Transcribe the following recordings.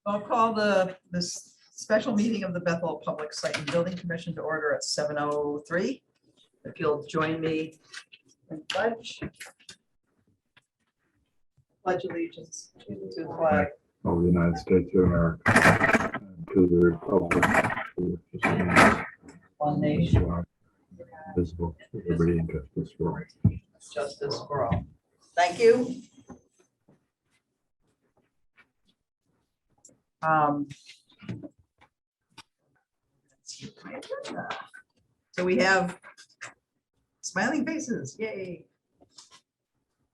I'll call this special meeting of the Bethel Public Site and Building Commission to order at 7:03. If you'll join me in pledge. Pledge allegiance to the flag of the United States of America, and to the republic for which it stands, one nation, one God, visible, with liberty and justice for all. justice for all. Thank you. So we have smiling faces, yay.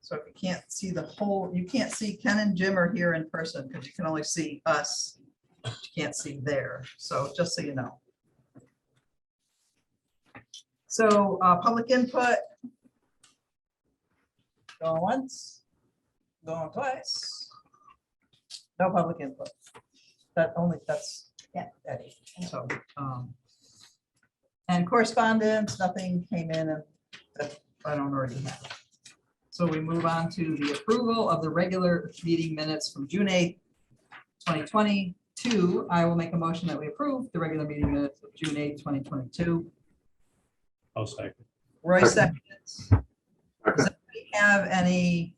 So if you can't see the whole, you can't see Ken and Jim are here in person because you can only see us. You can't see there. So just so you know. So public input. Going once, going twice. No public input. That's Eddie. So and correspondence, nothing came in and that I don't already have. So we move on to the approval of the regular meeting minutes from June 8th, 2022. I will make a motion that we approve the regular meeting minutes of June 8th, 2022. I'll second. Roy seconds. Does anybody have any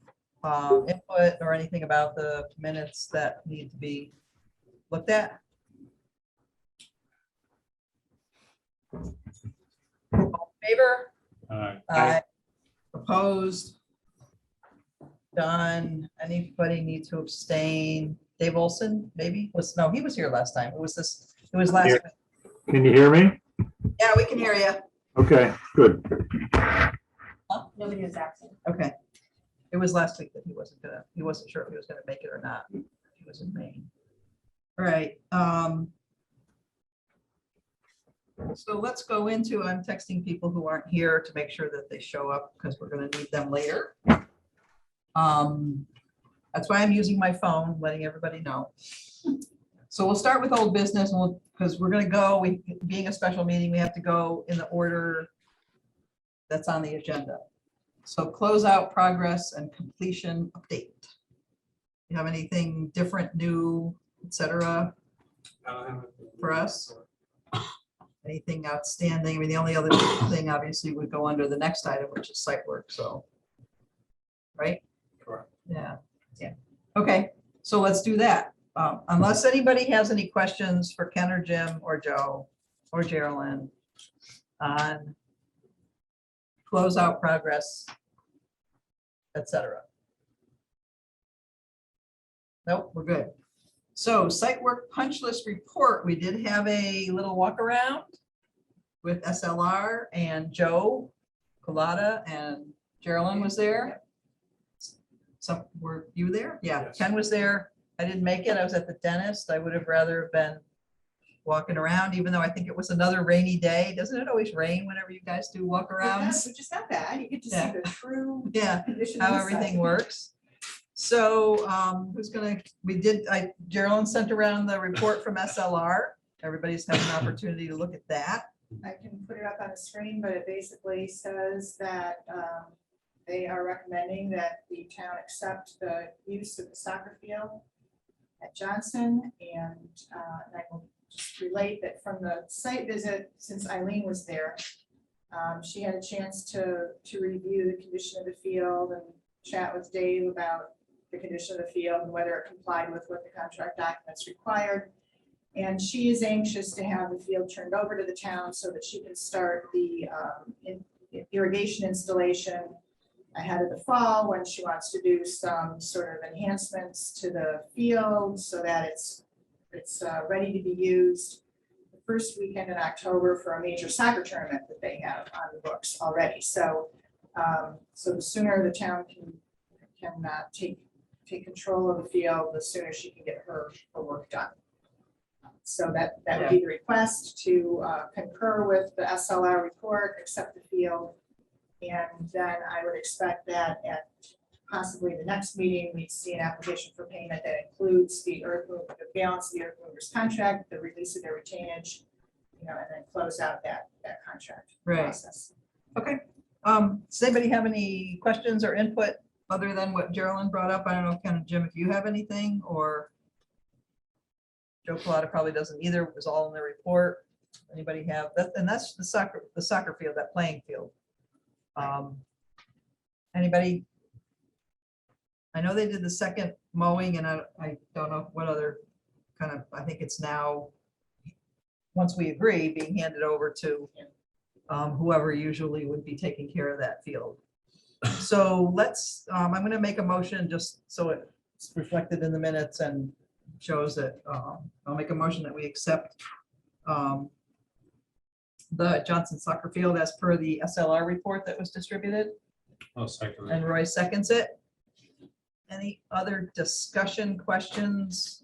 input or anything about the minutes that need to be looked at? All in favor? Aye. Opposed? Done. Anybody need to abstain? Dave Olson, maybe? No, he was here last time. It was last Here. week. Can you hear me? Yeah, we can hear you. Okay, good. Nobody was absent. Okay. It was last week that he wasn't sure if he was gonna make it or not. He was in Maine. All right. So let's go into, I'm texting people who aren't here to make sure that they show up because we're gonna need them later. That's why I'm using my phone, letting everybody know. So we'll start with old business and because we're gonna go, being a special meeting, we have to go in the order that's on the agenda. So closeout, progress, and completion update. You have anything different, new, etc. for us? Anything outstanding? I mean, the only other thing obviously would go under the next item, which is site work, so. Right? Correct. Yeah. Okay, so let's do that. Unless anybody has any questions for Ken or Jim or Joe or Geraldine on closeout, progress, etc. Nope, we're good. So site work punch list report, we did have a little walk around with SLR and Joe Colada and Geraldine was there. So were you there? Yeah, Yes. Ken was there. I didn't make it. I was at the dentist. I would have rather have been walking around, even though I think it was another rainy day. Doesn't it always rain whenever you guys do walk arounds? Which is not bad. You get to Yeah. see the true Yeah, condition. how of the everything site. works. So Geraldine sent around the report from SLR. Everybody's had an opportunity to look at that. I can put it up on the screen, but it basically says that they are recommending that the town accept the use of the soccer field at Johnson. And I will just relate that from the site visit, since Eileen was there, she had a chance to review the condition of the field and chat with Dave about the condition of the field and whether it complied with what the contract documents required. And she is anxious to have the field turned over to the town so that she can start the irrigation installation ahead of the fall, when she wants to do some sort of enhancements to the field so that it's ready to be used the first weekend in October for a major soccer tournament that they have on the books already. So so the sooner the town can take control of the field, the sooner she can get her work done. So that would be the request, to concur with the SLR report, accept the field. And then I would expect that at possibly the next meeting, we'd see an application for payment that includes the balance of the earth movers contract, the release of their retainage, and then close out that contract process. Okay. Does anybody have any questions or input other than what Geraldine brought up? I don't know, Ken and Jim, if you have anything or. Joe Colada probably doesn't either. It was all in the report. Anybody have that? And that's the soccer field, that playing field. Anybody? I know they did the second mowing and I don't know what other kind of, I think it's now, once we agree, being handed over to whoever usually would be taking care of that field. So let's, I'm going to make a motion just so it's reflected in the minutes and shows that I'll make a motion that we accept the Johnson Soccer Field as per the SLR report that was distributed, I'll second and that. Roy seconds it. Any other discussion, questions?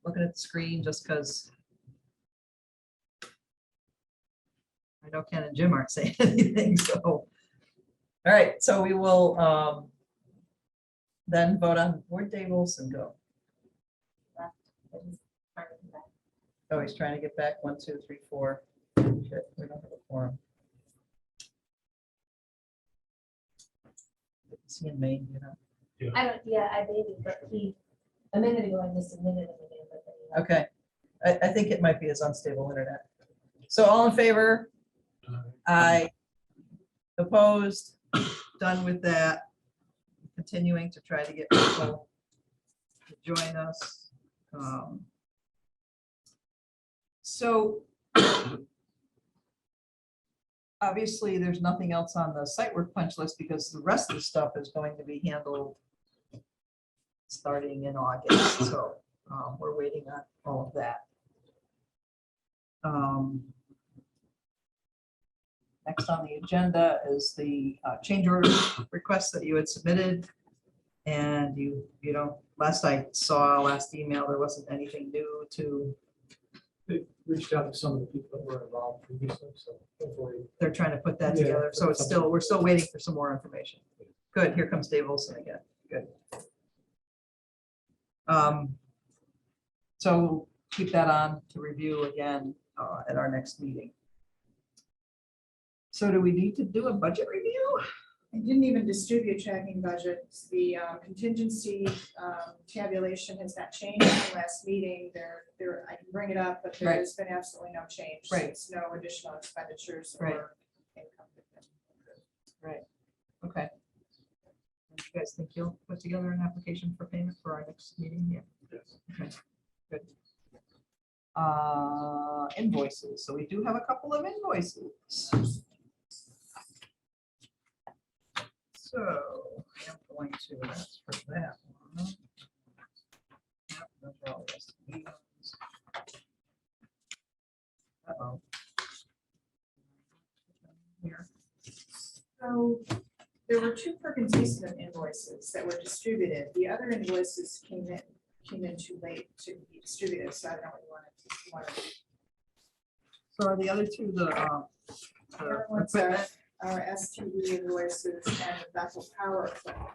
Looking at the screen just because I know Ken and Jim aren't saying anything, so. All right, so we will then vote on, where'd Dave Olson go? Oh, he's trying to get back. 1, 2, 3, 4. Shit, we don't have a quorum. Is he in Maine, you know? I don't, yeah, I maybe, but a minute ago, I just admitted it again, but then. Okay, I think it might be his unstable internet. So all in favor? Aye. Opposed? Done with that. Continuing to try to get people to join us. So obviously, there's nothing else on the site work punch list because the rest of the stuff is going to be handled starting in August. So we're waiting on all of that. Next on the agenda is the change order request that you had submitted. And you know, last email, there wasn't anything new to. They reached out to some of the people that were involved previously, so hopefully. They're trying to put that Yeah, together. So it's still, we're still waiting for some more information. Good, here comes Dave Olson again. Good. So we'll keep that on to review again at our next meeting. So do we need to do a budget review? I didn't even distribute tracking budgets. The contingency tabulation has not changed from last meeting. I can bring it up, but there has been absolutely no change. Right. Since no additional expenditures Right. or income. Right. Okay. You guys think you'll put together an application for payment for our next meeting? Yeah. Yes. Okay, good. Invoices. So we do have a couple of invoices. So I'm going to ask for that one. Yep, those are all the rest of these. Uh-oh. Here. So there were 2 Perkins Eastman invoices that were distributed. The other invoices came in too late to be distributed, so I don't know what you wanted to. So are the other two the other ones equipment? Our STV invoices and the Bethel Power equipment.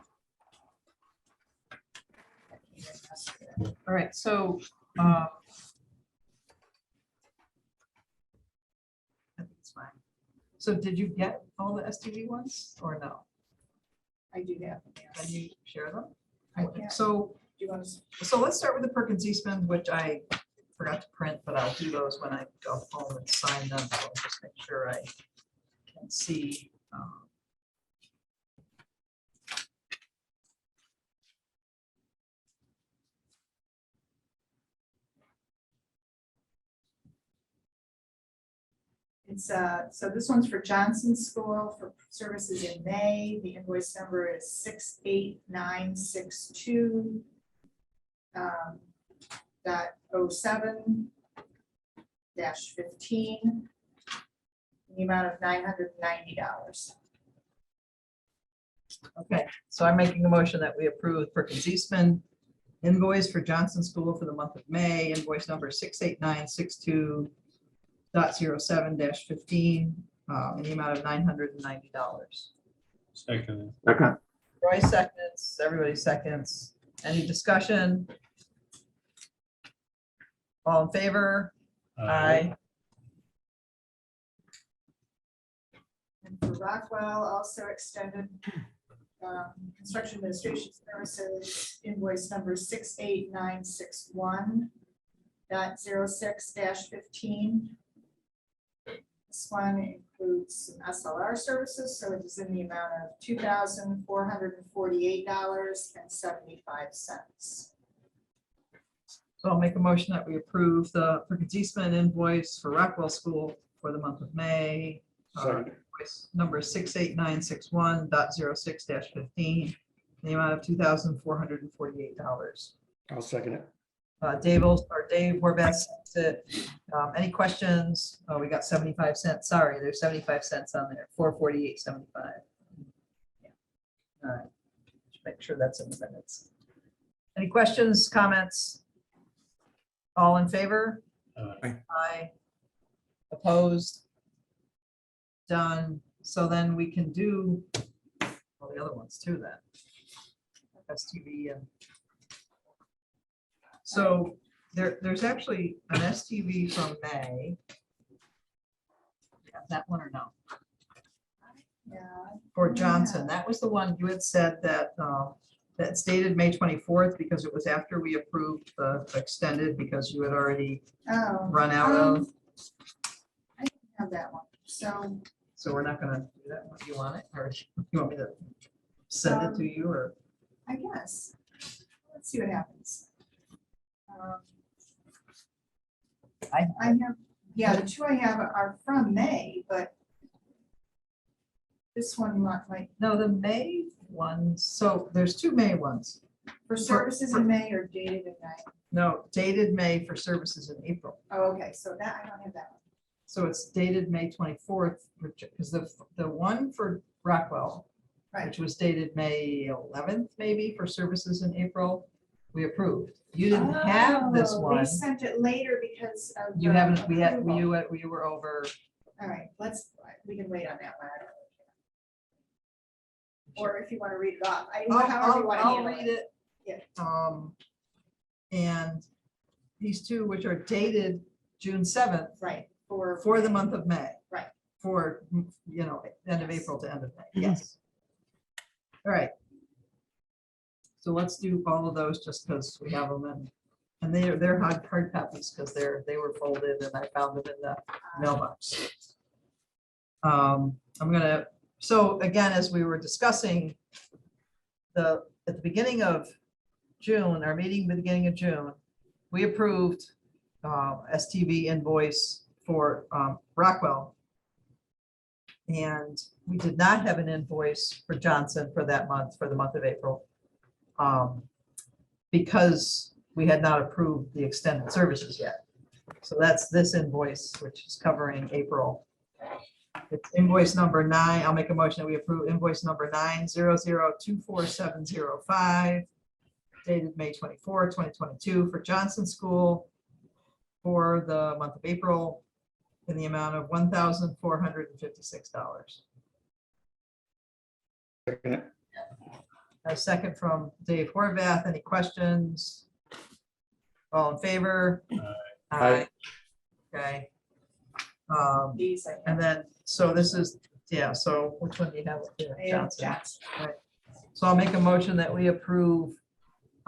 That came in yesterday. All right, so I think it's fine. So did you get all the STV ones or no? I do have them, Can yes. you share them? I can. So Do you want to? So let's start with the Perkins Eastman, which I forgot to print, but I'll do those when I go home and sign them. So I'll just make sure I can see. It's so this one's for Johnson School for services in May. The invoice number is 68962. .07-15, the amount of $990. Okay, so I'm making a motion that we approve Perkins Eastman invoice for Johnson School for the month of May, invoice number 68962.07-15, in the amount of $990. Second. Second. Roy seconds, everybody seconds. Any discussion? All in favor? Aye. And for Rockwell, also extended construction administration services, invoice number 68961, .06-15. This one includes some SLR services, so it is in the amount of $2,448.75. So I'll make a motion that we approve the Eastman invoice for Rockwell School for the month of May. Second. Invoice number 68961.06-15, the amount of $2,448. I'll second it. Dave Horvath sends it. Any questions? Oh, we got 75 cents. Sorry, there's 75 cents on there, 448.75. Yeah. All right, just make sure that's in the minutes. Any questions, comments? All in favor? Aye. Opposed? Done. So then we can do all the other ones too then. STV and. So there's actually an STV from May. Yeah, that one or no? Yeah. For Johnson, that was the one you had said that, that's dated May 24th because it was after we approved the extended because you had already Oh. run out of. I don't have that one, so. So we're not gonna do that one. Do you want it, or you want me to send it to you, or? I guess. Let's see what happens. I have, yeah, the two I have are from May, but this one might, No, the May ones, so there's two May ones. for services in May or dated in May. No, dated May for services in April. Oh, okay, so that, I don't have that one. So it's dated May 24th, because the one for Rockwell, Right. which was dated May 11th, maybe, for services in April, we approved. You didn't have this Oh, one. They sent it later because of. You the haven't, we had, approval. we were over. All right, we can wait on that one. I don't really care. Or if you want to read it off, however you want to I'll handle read it. it. And these two, which are dated June 7th, Right, for the month of May. Right. For, end of Yes. April to end of May, yes. All right. So let's do all of those just because we have them and they're hard copies because they were folded and I found them in the mailbox. So again, as we were discussing, at the beginning of June, our meeting, the beginning of June, we approved STV invoice for Rockwell. And we did not have an invoice for Johnson for that month, for the month of April. Because we had not approved the extended services yet. So that's this invoice, which is covering April. It's invoice number 9. I'll make a motion that we approve invoice number 900247705, dated May 24, 2022 for Johnson School for the month of April in the amount of $1,456. Second it. A second from Dave Horvath. Any questions? All in favor? Aye. Okay. These I have. And then, so this is, yeah, so which one do you have up there? I have Johnson. Johnson. So I'll make a motion that we approve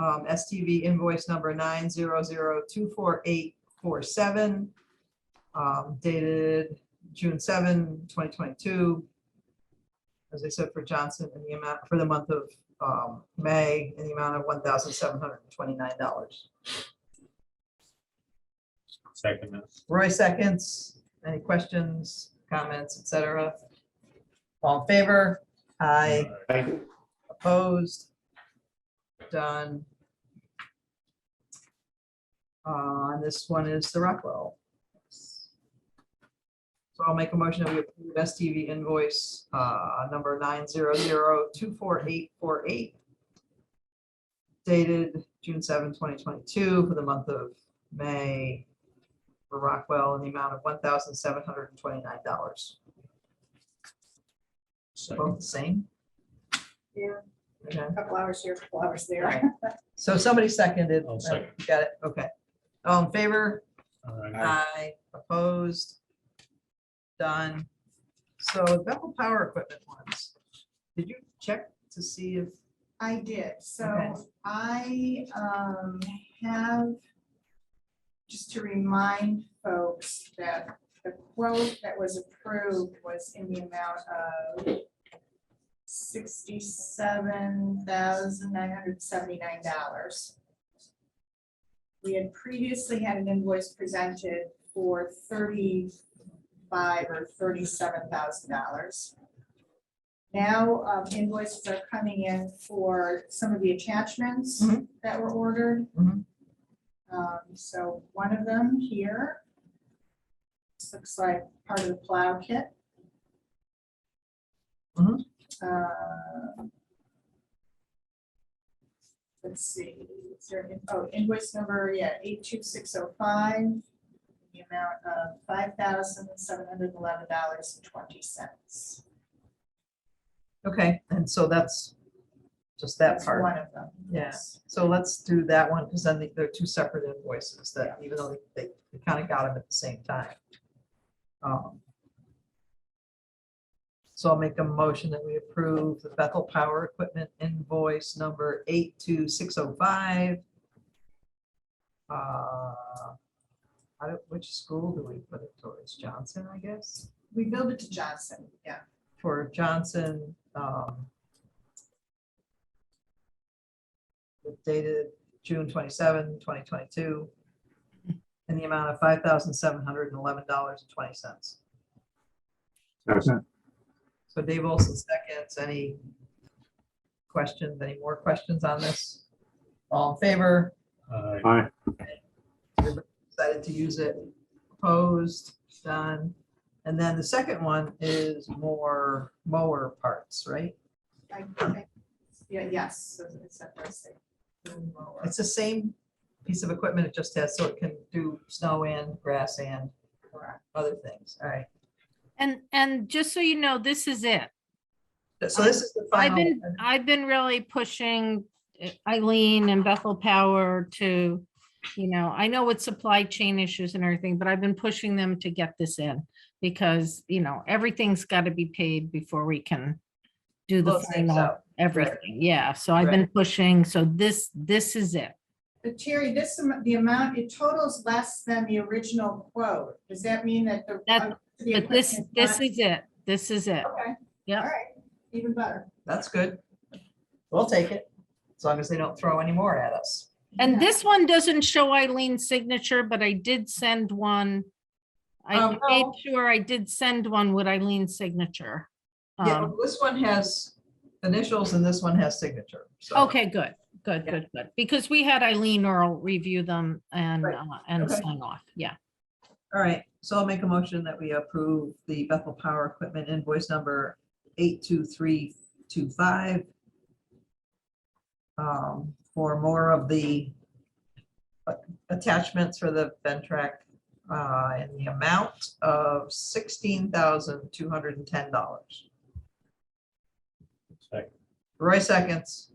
STV invoice number 900244847, dated June 7, 2022. As I said, for Johnson in the amount, for the month of May, in the amount of $1,729. Second it. Roy seconds. Any questions, comments, etc.? All in favor? Aye. Aye. Opposed? Done. And this one is the Rockwell. So I'll make a motion that we approve STV invoice number 900244848, dated June 7, 2022 for the month of May for Rockwell in the amount of $1,729. Second. Both the same? Yeah, Okay. a couple hours here, a couple hours there. Right. So somebody seconded. I'll second. You got it, okay. All in favor? Aye. Aye. Opposed? Done. So Bethel Power Equipment ones. Did you check to see if, I did, Okay. so I have just to remind folks that the quote that was approved was in the amount of $67,979. We had previously had an invoice presented for $35,000 or $37,000. Now invoices are coming in for some of the attachments Mhm. that were ordered. Mhm. So one of them here, this looks like part of the plow kit. Mhm. Let's see, is there, invoice number, 82605, the amount of $5,711.20. Okay, and so that's just that That's part. one of them. Yeah. Yes. So let's do that one, because then they're two separate invoices that even though they kind of got them at the same time. So I'll make a motion that we approve the Bethel Power Equipment invoice number 82605. Which school do we put it towards? Johnson, I guess, We billed it to Johnson, yeah. for Johnson. Dated June 27, 2022, in the amount of $5,711.20. Second. So Dave Olson seconds. Any questions, any more questions on this? All in favor? Aye. Everybody Decided to use it. Opposed? Done. And then the second one is more mower parts, right? Yes. So it's a first thing. It's the same piece of equipment. It just has, so it can do snow and grass and Correct. other things. All right. And just so you know, this is it. So this is the final. I've been really pushing Eileen and Bethel Power to, I know with supply chain issues and everything, but I've been pushing them to get this in because, everything's got to be paid before we can do the Close things final out. everything. Yeah. So I've been pushing. So this is it. But Terry, the amount, it totals less than the original quote. Does that mean that the? the But this equipment is not- it. This is it. Okay. Yep. All right, even better. That's good. We'll take it, as long as they don't throw any more at us. And Yeah. this one doesn't show Eileen's signature, but I did send one. I made no. sure I did send one with Eileen's signature. Yeah, this one has initials and this one has signature. So Okay, good, good, Yeah. good, good. Because we had Eileen Earl review them and, Right. and Okay. sign off. Yeah. All right, so I'll make a motion that we approve the Bethel Power Equipment invoice number 82325. For more of the attachments for the Ventrac in the amount of $16,210. Second. Roy seconds.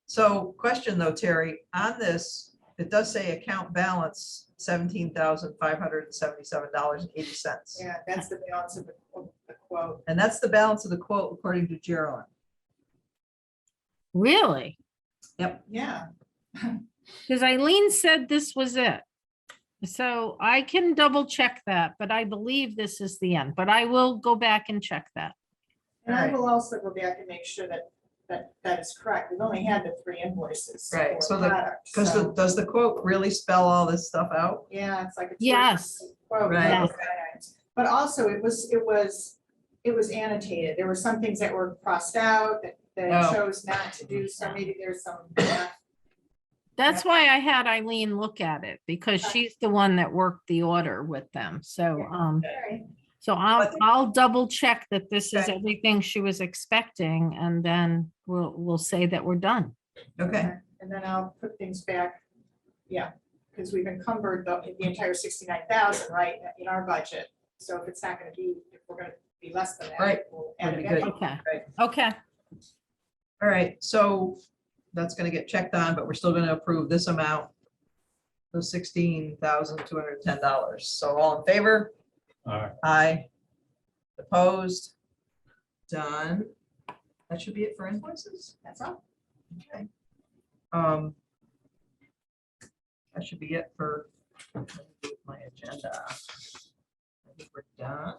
So question though, Terry, on this, it does say account balance $17,577.80. Yeah, that's the balance of the quote. And that's the balance of the quote according to Geraldine. Really? Yeah, Because Eileen said this was it. So I can double check that, but I believe this is the end, but I will go back and check that. and I Right. will also go back and make sure that is correct. We've only had the 3 invoices. Right, for so the the- product, Because so, does the quote really spell all this stuff out? yeah, it's like a. Yes. quote, Right. both sides. But also it was annotated. There were some things that were crossed out that Oh. chose not to do, so maybe there's some. That's why I had Eileen look at it because she's the one that worked the order with them. So, Alright. so I'll double check that this is Okay. everything she was expecting and then we'll say that we're done. Okay, And then I'll put things back, because we've encumbered the entire 69,000, right, in our budget. So if it's not gonna be, if we're gonna be less than that. Right. We'll add Would it be in. good. Okay. Right. Okay. all right, so that's gonna get checked on, but we're still gonna approve this amount, the $16,210. So all in favor? All right. Aye. Opposed? Done. That should be it for invoices? That's all. Okay. that should be it for my agenda. I think we're done.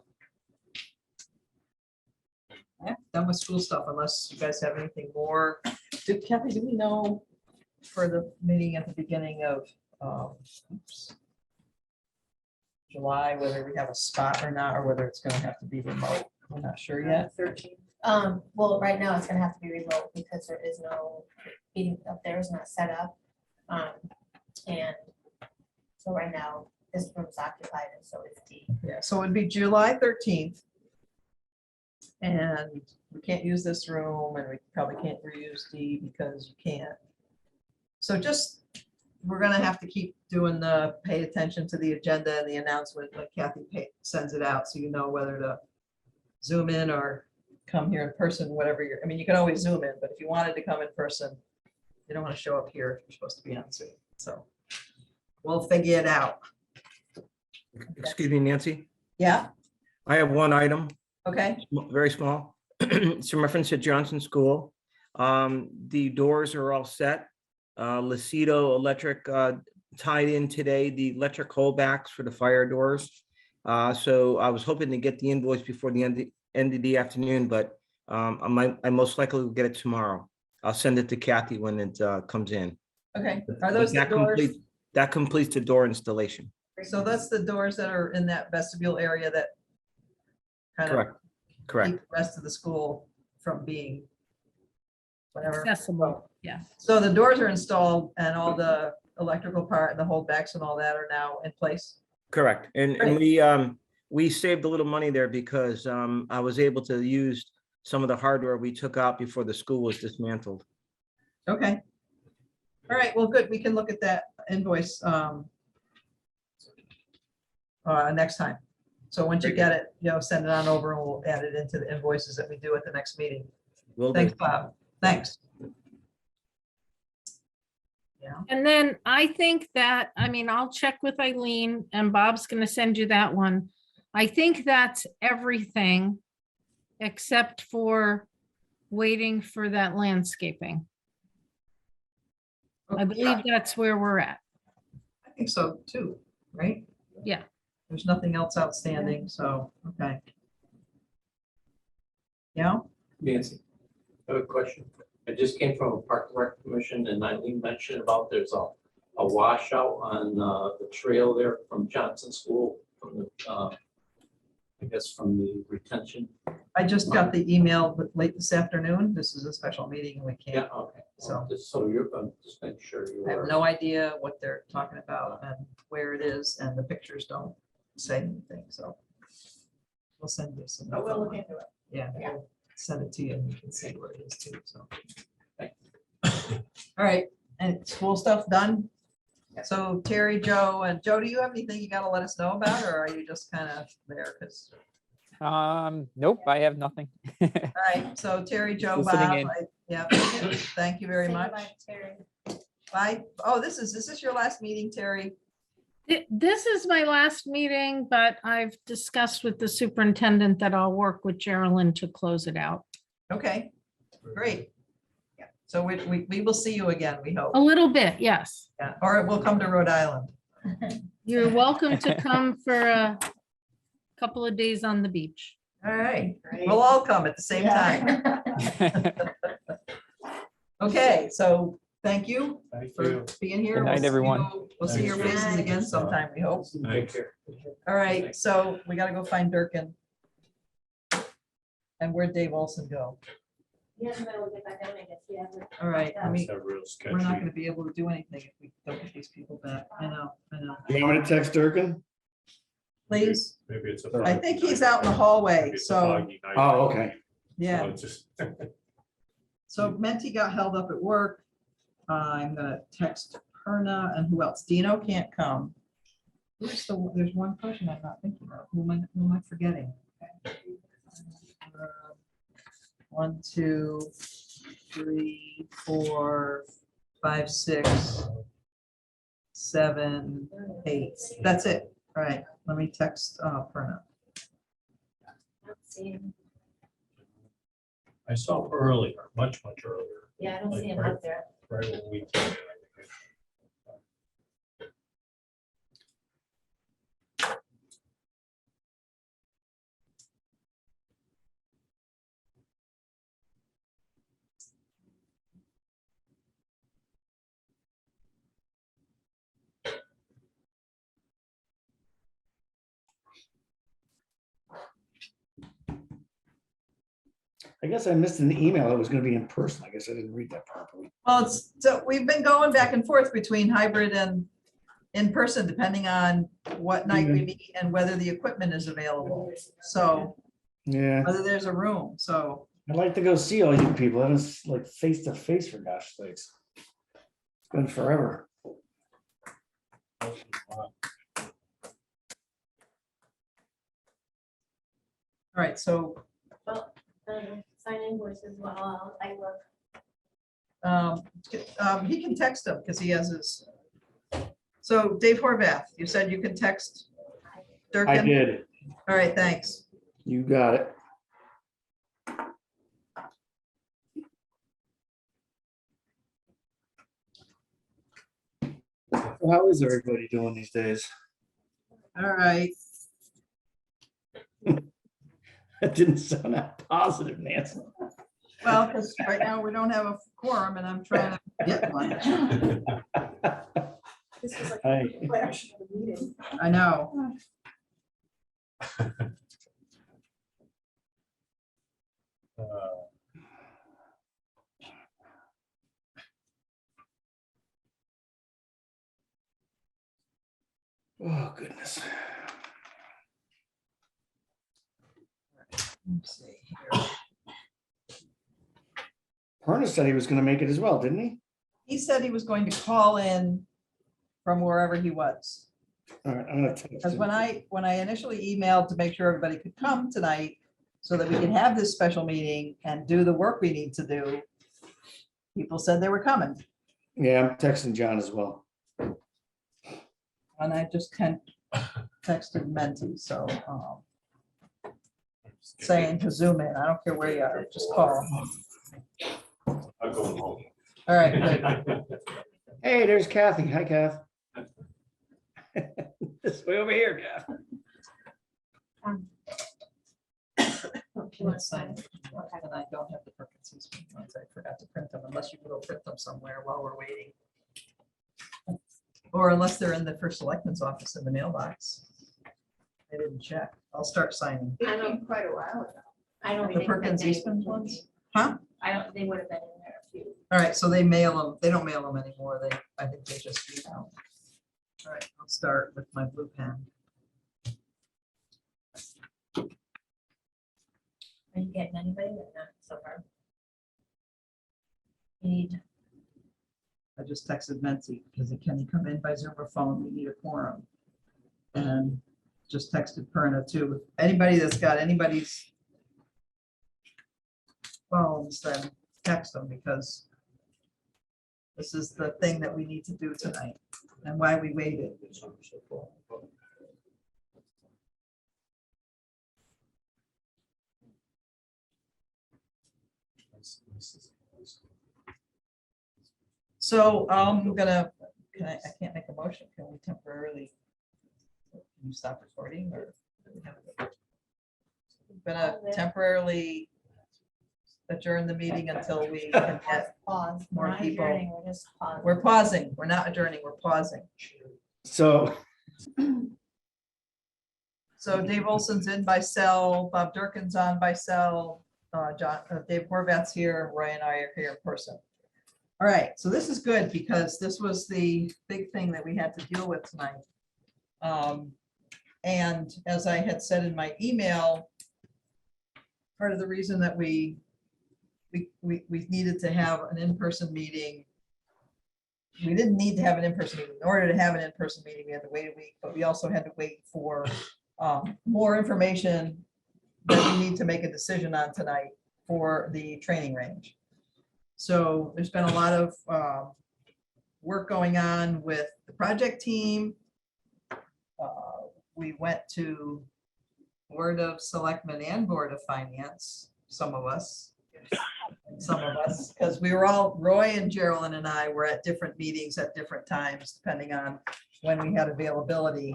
Yeah, done with school stuff unless you guys have anything more. Kathy, do we know for the meeting at the beginning of oops, July, whether we have a spot or not, or whether it's gonna have to be remote? We're not sure yet. 13. Well, right now it's gonna have to be remote because there is no meeting up there is not set up. And so right now this room's occupied and so is D. Yeah, so it'd be July 13th. And we can't use this room and we probably can't reuse D because you can't. So just, we're gonna have to keep doing the pay attention to the agenda and the announcement, like Kathy sends it out, so you know whether to zoom in or come here in person, whatever you're, I mean, you can always zoom in, but if you wanted to come in person, you don't want to show up here if you're supposed to be on Zoom, so we'll figure it out. Excuse me, Nancy. Yeah, I have one item, okay, very small. It's in reference to Johnson School. The doors are all set. Lucido Electric tied in today the electric holdbacks for the fire doors. So I was hoping to get the invoice before the end of the afternoon, but I most likely will get it tomorrow. I'll send it to Kathy when it comes in. okay. Are But those the doors? That completes the door installation. So that's the doors that are in that vestibule area that kind of Correct, correct. keep the rest of the school from being whatever. Accessible, yeah. So the doors are installed and all the electrical part and the holdbacks and all that are now in place. Correct. And we saved a little money there because I was able to use some of the hardware we took out before the school was dismantled. Okay. All right, well, good. We can look at that invoice next time. So once you get it, send it on over and we'll add it into the invoices that we do at the next meeting. Will do. Thanks, Bob. Thanks. Yeah, And then I think that, I mean, I'll check with Eileen and Bob's gonna send you that one. I think that's everything except for waiting for that landscaping. I believe that's where we're at. I think so too, right? Yeah. There's nothing else outstanding, so, okay. Yeah, Nancy, I have a question. I just came from a Park and Rec Commission and Eileen mentioned about there's a washout on the trail there from Johnson School, from the, I guess from the retention. I just got the email late this afternoon. This is a special meeting and we Yeah, can't, okay. So- Just so you're, just make sure you I have are. no idea what they're talking about and where it is, and the pictures don't say anything, so. We'll send you some. But we'll look into it. Yeah, Yeah. we'll send it to you and you can see where it is too, so. All right, and school stuff done? So Terry, Joe, and Joe, do you have anything you gotta let us know about, or are you just kind of there? Because, Nope, I have nothing. all right, so Terry, Joe, Listening Bob, in. yeah, thank you very Say much. goodbye to Terry. Bye. Oh, is this your last meeting, Terry? This is my last meeting, but I've discussed with the superintendent that I'll work with Geraldine to close it out. Okay, great. Yeah, so we will see you again, we hope. A little bit, yes. Yeah, or it will come to Rhode Island. You're welcome to come for a couple of days on the beach. All right, Great. we'll all come at the same time. Okay, so thank you Thank for you. being here. Good night, We'll see everyone. you- We'll see your Thanks. faces again sometime, we hope. Take care. All right, so we gotta go find Durkin. And where'd Dave Olson go? He hasn't been able to get back down, I guess. He hasn't. All right, I mean, It's a real we're not sketchy. gonna be able to do anything if we don't get these people back. I know. You want me to text Durkin? Please, Maybe it's a. I think foggy he's night. out in the hallway, Maybe it's a so, foggy night. Oh, okay. yeah. So it's just- So Menti got held up at work. I'm gonna text Perna, and who else? Dino can't come. There's one person I'm not thinking of. Who am I forgetting? Okay. 1, 2, 3, 4, 5, 6, 7, 8. That's it. All right, let me text Perna. Not seeing him. I saw earlier, much earlier, Yeah, I don't see him out there. right when we. came in, I think. I guess I missed in the email. It was gonna be in person. I guess I didn't read that properly. Well, so we've been going back and forth between hybrid and in person, depending on what night we meet and whether the equipment is available. So Yeah, whether there's a room, so. I'd like to go see all you people. That is like face to face for gosh sakes. It's been forever. All right, so Sign invoices, well, I look. he can text him because he has his. So Dave Horvath, you said you can text I Durkin? did. All right, thanks. You got it. So how is everybody doing these days? All right, That didn't sound that positive, Nancy. well, because right now we don't have a quorum and I'm trying to get one. This was like Hi. a flash of the meeting. I know. Oh, goodness. Let's see here. Perna said he was gonna make it as well, didn't he? He said he was going to call in from wherever he was. All right, I'm gonna text Because him. when I initially emailed to make sure everybody could come tonight so that we could have this special meeting and do the work we need to do, people said they were coming. Yeah, I'm texting John as well. And I just texted Menti, so saying to zoom in. I don't care where you are, just call. I'm going home. All right, good. Hey, there's Kathy. Hi, Kath. This way over here, Kath. Let's sign it. And I don't have the Perkins's ones. I forgot to print them unless you can go print them somewhere while we're waiting. Or unless they're in the first selectman's office in the mailbox. I didn't check. I'll start signing. It came quite a while ago. I don't The think that Perkins they Eastman would ones? be- Huh? I don't, they would have been in there a few. All right, so they mail them. They don't mail them anymore. I think they just email. All right, I'll start with my blue pen. Are you getting anybody or not so far? Need, I just texted Menti because can he come in by Zoom or phone? We need a quorum. And just texted Perna too. Anybody that's got anybody's phones, then text them because this is the thing that we need to do tonight and why we waited. So I'm gonna, I can't make a motion. Can we temporarily? Can you stop recording or? Gonna temporarily adjourn the meeting until we can get pause. more We're not people. adjourning, We're just pausing. We're pausing. We're not adjourning, we're pausing. So, So Dave Olson's in by cell, Bob Durkin's on by cell, Dave Horvath's here, Roy and I are here in person. All right, so this is good because this was the big thing that we had to deal with tonight. And as I had said in my email, part of the reason that we needed to have an in-person meeting. We didn't need to have an in-person meeting. In order to have an in-person meeting, we had to wait a week, but we also had to wait for more information that we need to make a decision on tonight for the training range. So there's been a lot of work going on with the project team. We went to Board of Selectmen and Board of Finance, some of us, because we were all, Roy and Geraldine and I were at different meetings at different times, depending on when we had availability.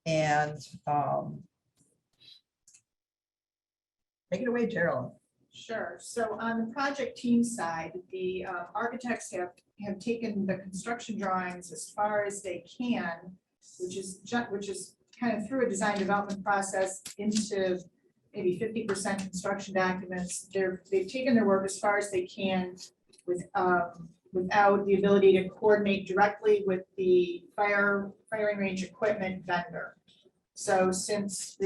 And take it away, Geraldine. Sure. So on the project team side, the architects have taken the construction drawings as far as they can, which is kind of through a design development process into maybe 50% construction documents. They've taken their work as far as they can without the ability to coordinate directly with the firing range equipment vendor. So since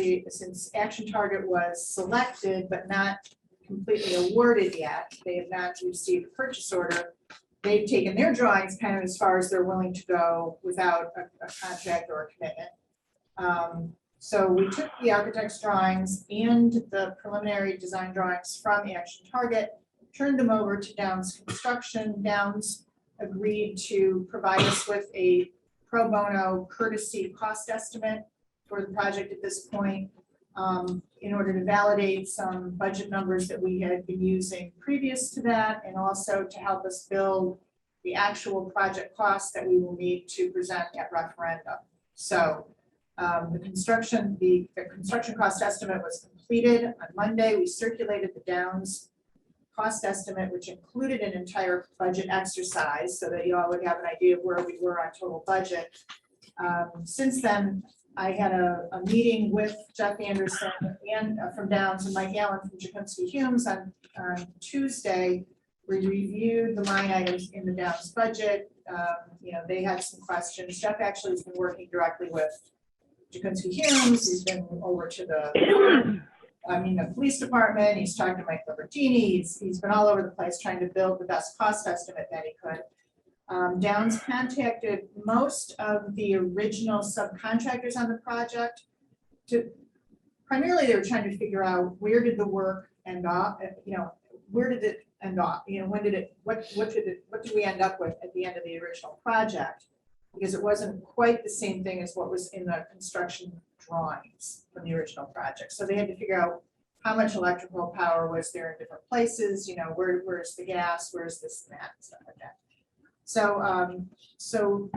Action Target was selected but not completely awarded yet, they have not received a purchase order. They've taken their drawings kind of as far as they're willing to go without a contract or a commitment. So we took the architect's drawings and the preliminary design drawings from Action Target, turned them over to Downs Construction. Downs agreed to provide us with a pro bono courtesy cost estimate for the project at this point, in order to validate some budget numbers that we had been using previous to that, and also to help us build the actual project costs that we will need to present at referendum. So the construction cost estimate was completed on Monday. We circulated the Downs cost estimate, which included an entire budget exercise so that you all would have an idea of where we were on total budget. Since then, I had a meeting with Jeff Anderson and from Downs and Mike Allen from Jakunski Humes on Tuesday. We reviewed the line items in the Downs budget. They had some questions. Jeff actually has been working directly with Jakunski Humes. He's been over to the police department. He's talked to Mike Libertini. He's been all over the place trying to build the best cost estimate that he could. Downs contacted most of the original subcontractors on the project primarily they were trying to figure out where did the work end up, where did it end up, what did we end up with at the end of the original project, because it wasn't quite the same thing as what was in the construction drawings from the original project. So they had to figure out how much electrical power was there in different places, where's the gas, where's this and that, and stuff like that. So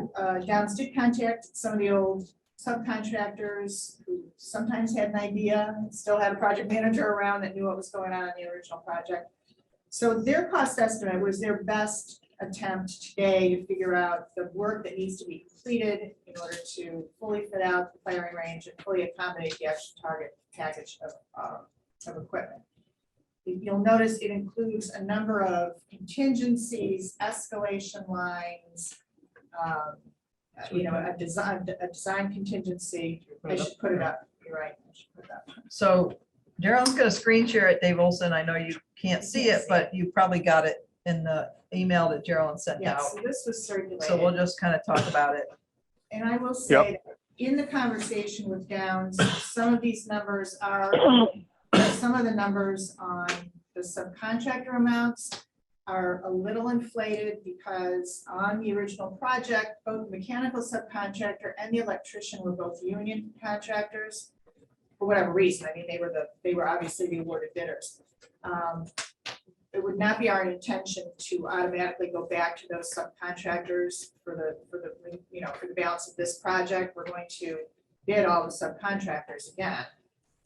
Downs did contact some of the old subcontractors who sometimes had an idea, and still had a project manager around that knew what was going on in the original project. So their cost estimate was their best attempt today to figure out the work that needs to be completed in order to fully fit out the firing range and fully accommodate the Action Target package of equipment. You'll notice it includes a number of contingencies, escalation lines, a design contingency. I should put it up. You're right. I should put it up. So Gerald's gonna screen share it, Dave Olson. I know you can't see it, but you probably got it in the email that Gerald sent Yeah, out. so this was circulated. So we'll just kind of talk about it. And I will say, that in the conversation with Downs, some of these numbers are, some of the numbers on the subcontractor amounts are a little inflated because on the original project, both the mechanical subcontractor and the electrician were both union contractors. For whatever reason, they were obviously the awarded bidders. It would not be our intention to automatically go back to those subcontractors for the balance of this project. We're going to bid all the subcontractors again.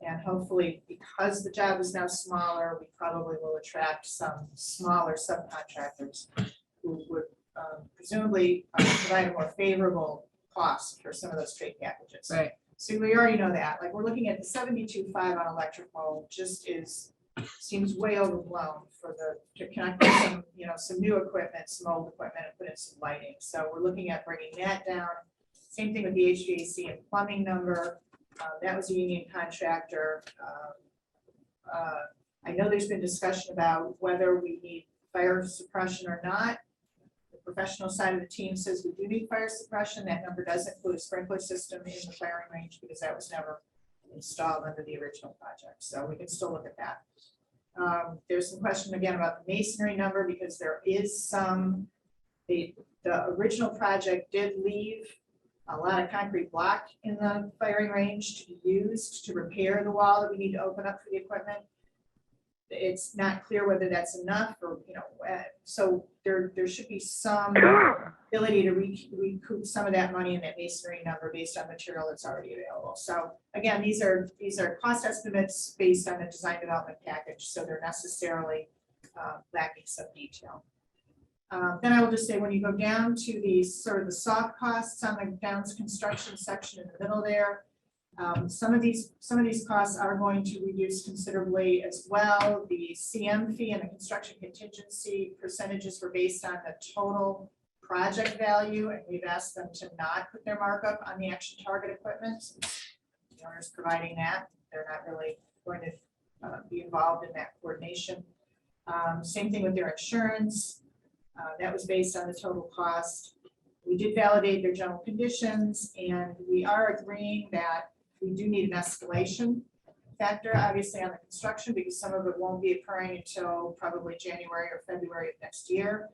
And hopefully, because the job is now smaller, we probably will attract some smaller subcontractors who would presumably provide a more favorable cost for some of those trade packages. Right. So we already know that. Like, we're looking at the 72.5 on electrical, seems way overblown to connect with some new equipment, some old equipment, and put in some lighting. So we're looking at bringing that down. Same thing with the HVAC and plumbing number. That was a union contractor. I know there's been discussion about whether we need fire suppression or not. The professional side of the team says we do need fire suppression. That number does include a sprinkler system in the firing range because that was never installed under the original project. So we can still look at that. There's some question again about the masonry number because there is the original project did leave a lot of concrete block in the firing range to be used to repair the wall that we need to open up for the equipment. It's not clear whether that's enough or, so there should be some ability to recoup some of that money in that masonry number based on material that's already available. So again, these are cost estimates based on a design development package, so they're necessarily lacking some detail. Then I will just say, when you go down to the sort of the soft costs on the Downs construction section in the middle there, Some of these costs are going to reduce considerably as well. The CM fee and the construction contingency percentages were based on the total project value, and we've asked them to not put their markup on the action target equipment. The owner's providing that, they're not really going to be involved in that coordination. Same thing with their insurance. That was based on the total cost. We did validate their general conditions, and we are agreeing that we do need an escalation factor, obviously, on the construction, because some of it won't be occurring until probably January or February of next year.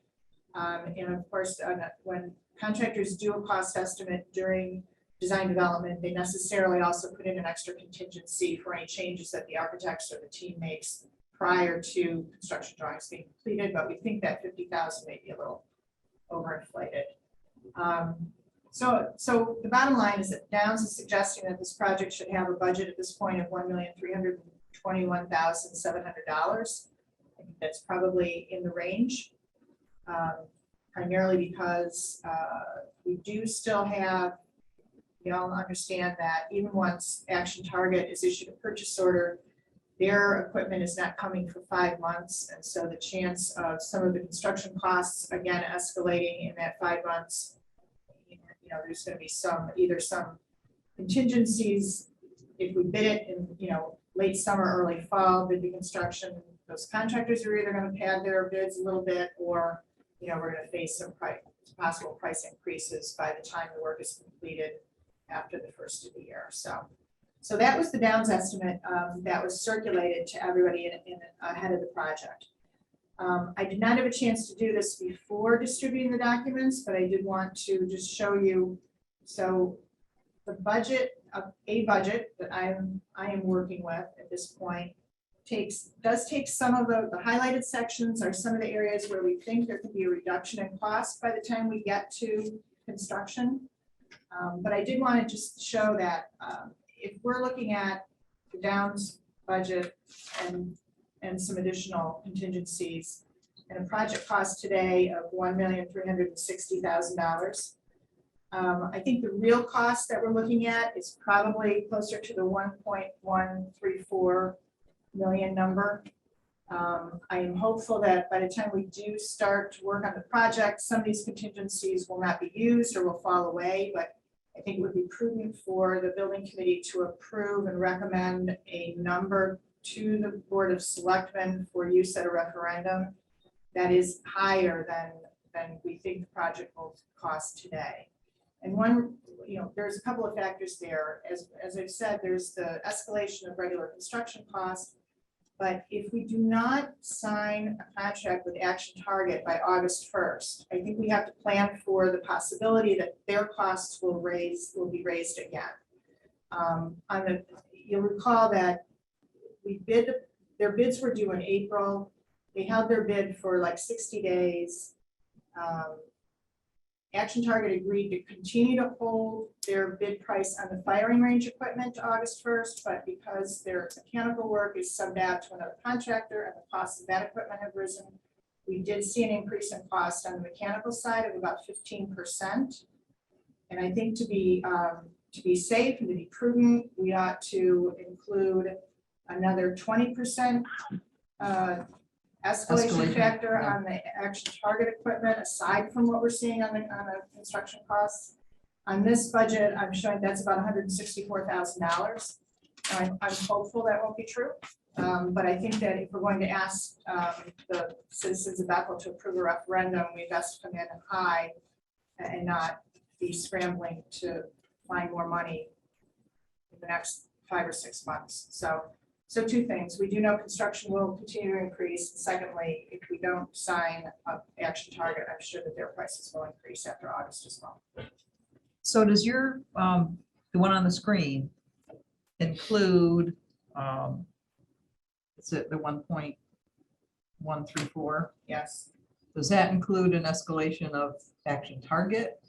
And of course, when contractors do a cost estimate during design development, they necessarily also put in an extra contingency for any changes that the architects or the team makes prior to construction drawings being completed, but we think that 50,000 may be a little overinflated. So the bottom line is that Downs is suggesting that this project should have a budget at this point of $1,321,700. I think that's probably in the range, primarily because we do still have, we all understand that even once Action Target is issued a purchase order, their equipment is not coming for 5 months. And so the chance of some of the construction costs, again, escalating in that 5 months, you know, there's going to be either some contingencies. If we bid it in, you know, late summer, early fall, bid the construction, those contractors are either going to pad their bids a little bit, or, you know, we're going to face some possible price increases by the time the work is completed after the first of the year. So that was the Downs estimate that was circulated to everybody ahead of the project. I did not have a chance to do this before distributing the documents, but I did want to just show you. So the budget, a budget that I am working with at this point does take some of the highlighted sections are some of the areas where we think there could be a reduction in cost by the time we get to construction. But I did want to just show that if we're looking at the Downs budget and some additional contingencies, and a project cost today of $1,360,000. I think the real cost that we're looking at is probably closer to the 1.134 million number. I am hopeful that by the time we do start to work on the project, some of these contingencies will not be used or will fall away, but I think it would be prudent for the building committee to approve and recommend a number to the Board of Selectmen for use at a referendum that is higher than we think the project will cost today. And one, you know, there's a couple of factors there. As I've said, there's the escalation of regular construction costs. But if we do not sign a contract with Action Target by August 1st, I think we have to plan for the possibility that their costs will be raised again. You'll recall that their bids were due in April. They held their bid for like 60 days. Action Target agreed to continue to hold their bid price on the firing range equipment to August 1st, but because their mechanical work is subbed out to another contractor and the costs of that equipment have risen, we did see an increase in cost on the mechanical side of about 15%. And I think to be safe and to be prudent, we ought to include another 20% escalation factor on the Action Target equipment, aside from what we're seeing on the construction costs. On this budget, I'm showing that's about $164,000. I'm hopeful that won't be true, but I think that if we're going to ask the citizens of Bethel to approve a referendum, we best come in high and not be scrambling to find more money in the next 5 or 6 months. So two things. We do know construction will continue to increase. Secondly, if we don't sign up Action Target, I'm sure that their prices will increase after August as well. So does your, the one on the screen include, is it the 1.134? Yes. Does that include an escalation of Action Target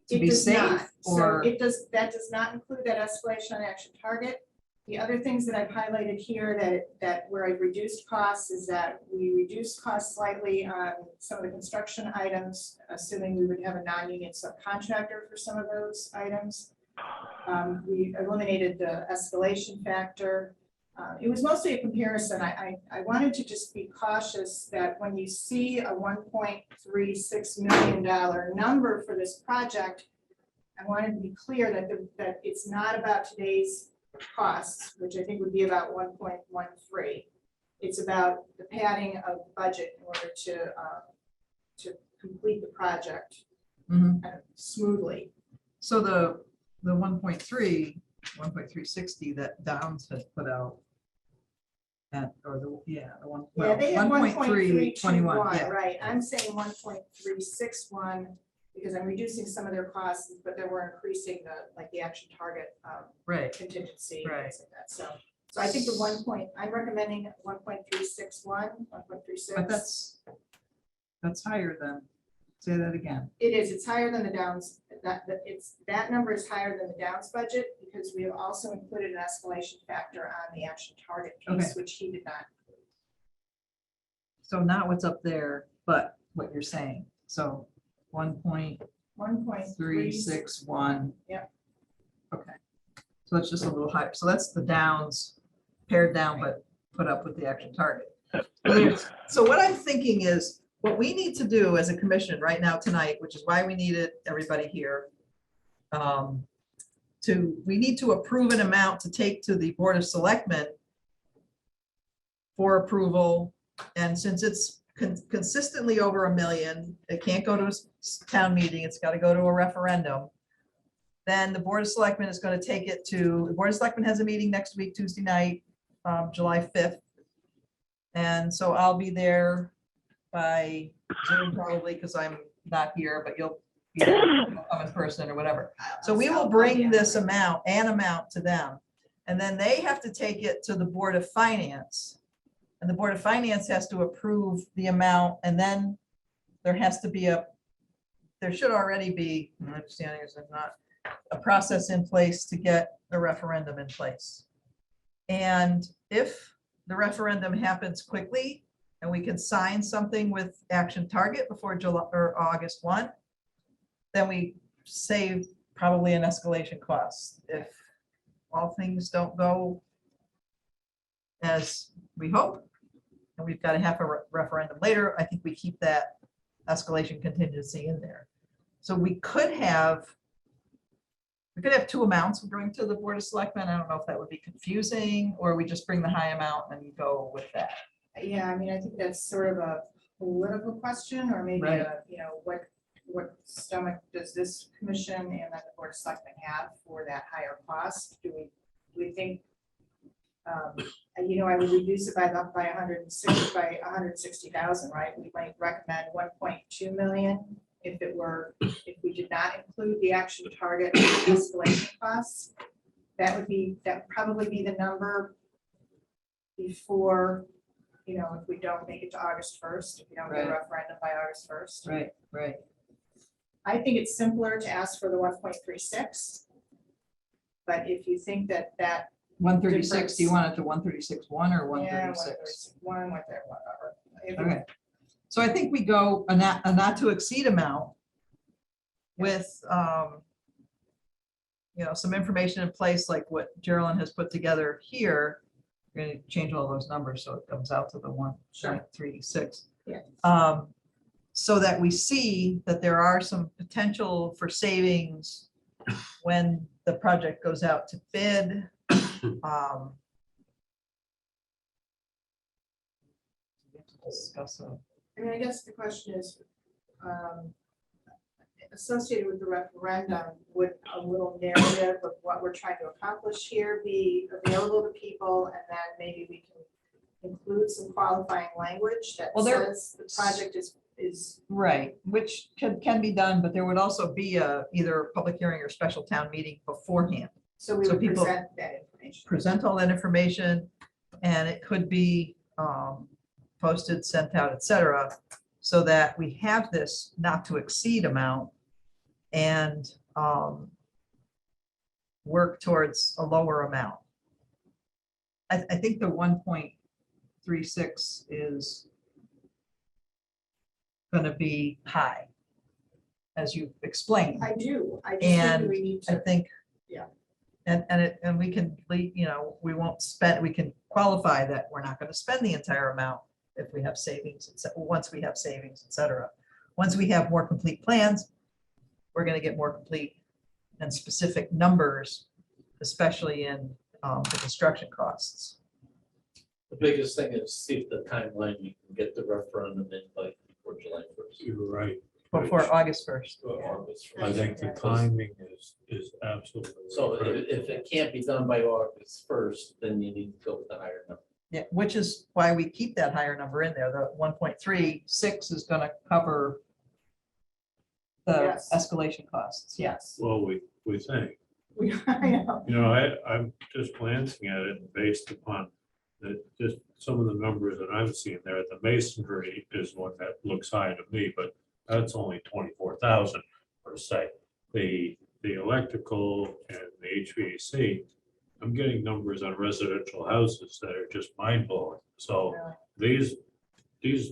to It be does safe? not. Or So that does not include that escalation on Action Target. The other things that I've highlighted here that where I've reduced costs is that we reduced costs slightly on some of the construction items, assuming we would have a non-union subcontractor for some of those items. We eliminated the escalation factor. It was mostly a comparison. I wanted to just be cautious that when you see a $1.36 million number for this project, I wanted to be clear that it's not about today's costs, which I think would be about 1.13. It's about the padding of the budget in order to complete the project Mhm. smoothly. So the 1.360 that Downs has put out. Or the one. Yeah, they have 1.321, yeah. right? I'm saying 1.361 because I'm reducing some of their costs, but then we're increasing the action target Right, contingency. Right. Things like that. So I think I'm recommending 1.361, 1.36. but that's higher than, say that again. It's higher than the Downs, that number is higher than the Downs budget because we have also included an escalation factor on the action target piece, Okay. which he did not. So not what's up there, but what you're saying. So 1.361. 1.361. Yep. Okay. So it's just a little higher. So that's the Downs pared down, but put up with the action target. So what I'm thinking is, what we need to do as a commission right now tonight, which is why we needed everybody here, we need to approve an amount to take to the Board of Selectmen for approval. And since it's consistently over $1 million, it can't go to a town meeting, it's got to go to a referendum. Then the Board of Selectmen is going to take it to, the Board of Selectmen has a meeting next week, Tuesday night, July 5th. And so I'll be there by Zoom probably because I'm not here, but you'll be there, come in person or whatever. So we will bring this amount to them. And then they have to take it to the Board of Finance. And the Board of Finance has to approve the amount. And then there has to be there should already be, my understanding is there's not, a process in place to get the referendum in place. And if the referendum happens quickly, and we can sign something with Action Target before July or August 1, then we save probably an escalation cost. If all things don't go as we hope, and we've got to have a referendum later, I think we keep that escalation contingency in there. So we could have two amounts going to the Board of Selectmen. I don't know if that would be confusing, or we just bring the high amount and go with that. Yeah, I mean, I think that's sort of a political question, or maybe, Right. What stomach does this commission and then the Board of Selectmen have for that higher cost? Do we think, I would reduce it by 160,000, right? We might recommend 1.2 million if we did not include the action target escalation costs. That would probably be the number before, if we don't make it to August 1st, if we don't get a referendum by August 1st. Right. I think it's simpler to ask for the 1.36. But if you think that 136, do you want it to 136.1 or 136? 1 with it, whatever. Okay. So I think we go a not to exceed amount with, some information in place like what Geraldine has put together here. We're going to change all those numbers so it comes out to the 1.36. Yeah. So that we see that there are some potential for savings when the project goes out to bid. Discuss I guess the question is, associated with the referendum, would a little narrative of what we're trying to accomplish here be available to people, and then maybe we can include some qualifying language that says the project is right, which can be done, but there would also be either a public hearing or special town meeting beforehand. so we So would people present that information. Present all that information, and it could be posted, sent out, etc., so that we have this not to exceed amount and work towards a lower amount. I think the 1.36 is going to be high, as you explained. I do. I just And think we need I to. think And we can, we won't spend, we can qualify that we're not gonna spend the entire amount if we have savings, once we have savings, et cetera. Once we have more complete plans, we're gonna get more complete and specific numbers, especially in the construction costs. The biggest thing is see if the timeline, you can get the referendum in like before July 1st. You're right. Before August 1st. or August I 1st. think the timing is absolutely. So critical. if it can't be done by August 1st, then you need to go with the higher number. Yeah, which is why we keep that higher number in there. The 1.36 is gonna cover the Yes. escalation costs. Yes. Well, we think, I know. you know, I'm just glancing at it based upon just some of the numbers that I'm seeing there. The masonry is one that looks high to me, but that's only 24,000 per se. The electrical and the HVAC, I'm getting numbers on residential houses that are just mind blowing. So these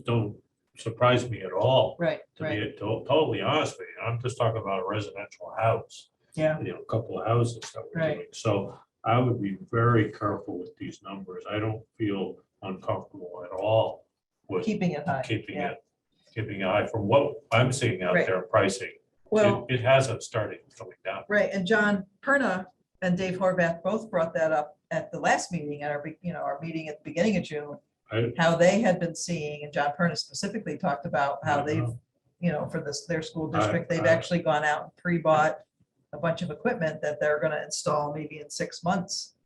don't surprise me at all. Right, To right. be totally honest with you, I'm just talking about a residential house. Yeah. You know, a couple of houses that we're Right. doing. So I would be very careful with these numbers. I don't feel uncomfortable at all with Keeping it high. keeping yeah. it high from what I'm seeing out Right. there pricing. Well, It hasn't started coming down. right, and John Perna and Dave Horvath both brought that up at the last meeting, at our, our meeting at the beginning of June, I- how they had been seeing, and John Perna specifically talked about how I they've, know. for their school district, they've I- actually gone out and pre-bought a bunch of equipment that they're gonna install maybe in 6 months.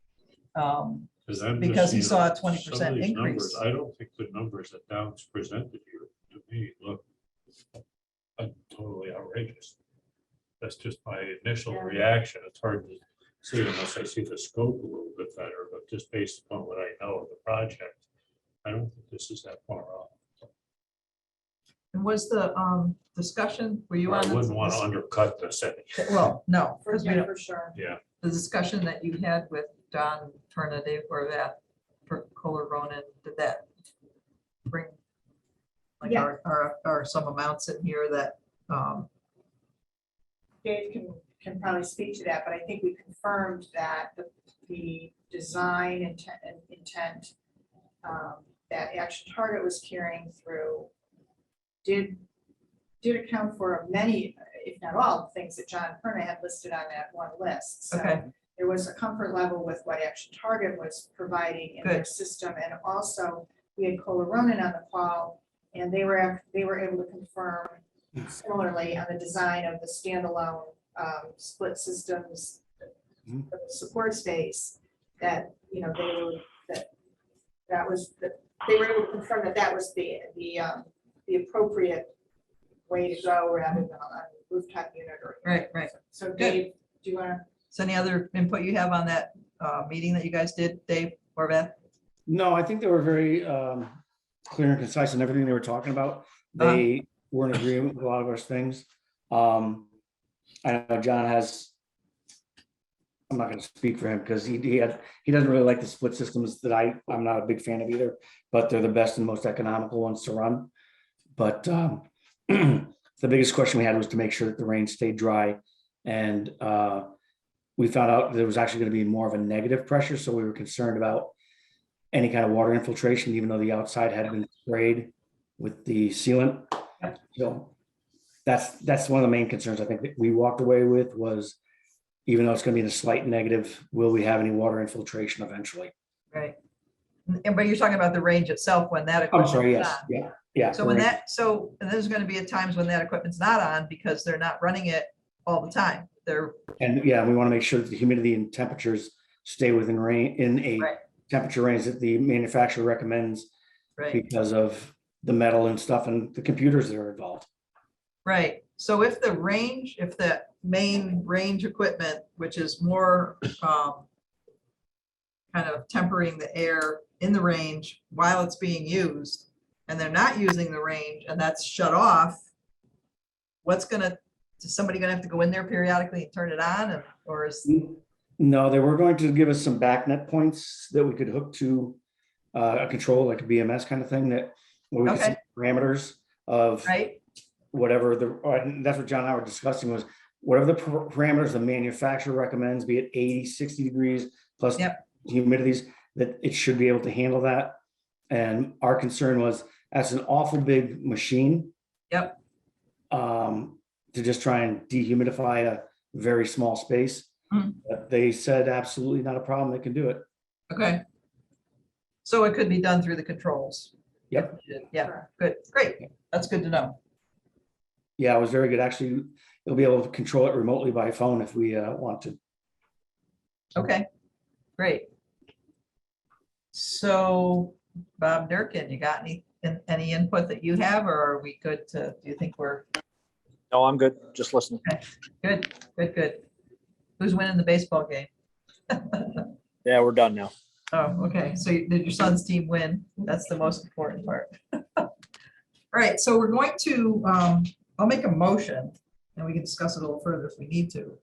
I'm just Because he seeing saw a some 20% of these numbers. increase. I don't think the numbers that Downs presented here to me look totally outrageous. That's just my initial Yeah. reaction. It's hard to see unless I see the scope a little bit better, but just based upon what I know of the project, I don't think this is that far off. And was the discussion, were you I on? wouldn't want to undercut this any. Well, no, For, because we yeah, don't, for sure. Yeah, the discussion that you had with John Perna, Dave Horvath, for Kohler Ronan, did that bring like Yeah. are some amounts in here that, Dave can probably speak to that, but I think we confirmed that the design intent that Action Target was carrying through did account for many, if not all, the things that John Perna had listed on that one list. So Okay. there was a comfort level with what Action Target was providing in their Good. system, and also we had Kohler Ronan on the call, and they were able to confirm similarly on the design of the standalone split systems for the support space, that, they were, they were able to confirm that was the appropriate way to go rather than on a rooftop unit or. Right, right. So Dave, do you want to? so any other input you have on that meeting that you guys did, Dave Horvath? No, I think they were very clear and concise in everything they were talking about. They were in agreement with a lot of those things. I know John has, I'm not gonna speak for him because he doesn't really like the split systems that I'm not a big fan of either, but they're the best and most economical ones to run. But the biggest question we had was to make sure that the rain stayed dry. And we found out there was actually gonna be more of a negative pressure, so we were concerned about any kind of water infiltration, even though the outside had been sprayed with the sealant. So that's one of the main concerns I think that we walked away with was, even though it's gonna be in a slight negative, will we have any water infiltration eventually? Right. But you're talking about the range itself when that I'm equipment sorry, is yes, on. yeah. So when and there's gonna be times when that equipment's not on because they're not running it all the time. They're, And yeah, we want to make sure that the humidity and temperatures stay within a Right. temperature range that the manufacturer recommends right, because of the metal and stuff and the computers that are involved. right. So if the main range equipment, which is more kind of tempering the air in the range while it's being used, and they're not using the range and that's shut off, is somebody gonna have to go in there periodically and turn it on, or is? No, they were going to give us some backnet points that we could hook to a control, like a BMS kind of thing, that where we could see Okay. parameters of Right, whatever and that's what John and I were discussing was whatever the parameters the manufacturer recommends, be it 80, 60 degrees plus Yep. humidities, that it should be able to handle that. And our concern was, that's an awful big machine. Yep. To just try and dehumidify a very small space. Mm. But they said absolutely not a problem, they can do it. Okay. So it could be done through the controls. Yep. Yeah, good, great. That's good to know. Yeah, it was very good. Actually, you'll be able to control it remotely by phone if we want to. Okay, great. So Bob Durkin, you got any input that you have, or are we good to, do you think we're No, I'm good. Just listening. good, good? Who's winning the baseball game? Yeah, we're done now. Oh, okay, so did your son's team win? That's the most important part. All right, so we're going to, I'll make a motion, and we can discuss it a little further if we need to.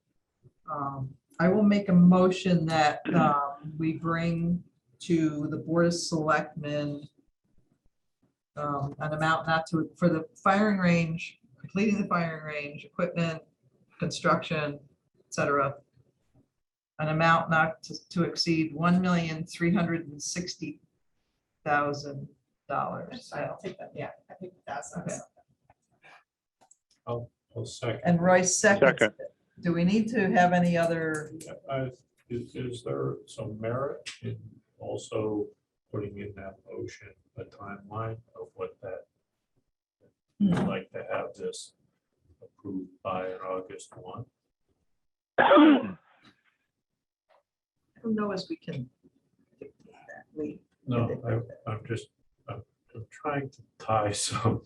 I will make a motion that we bring to the Board of Selectmen an amount not to, for the firing range, completing the firing range, equipment, construction, et cetera, an amount not to exceed $1,360,000. I'll take that, yeah, I think that's. Okay. I'll second. And Royce seconds. Second. it. Do we need to have any other? Is there some merit in also putting in that motion a timeline of what that, you'd like to have this approved by an August 1? I don't know as we can. dictate that. No, I'm trying to tie some.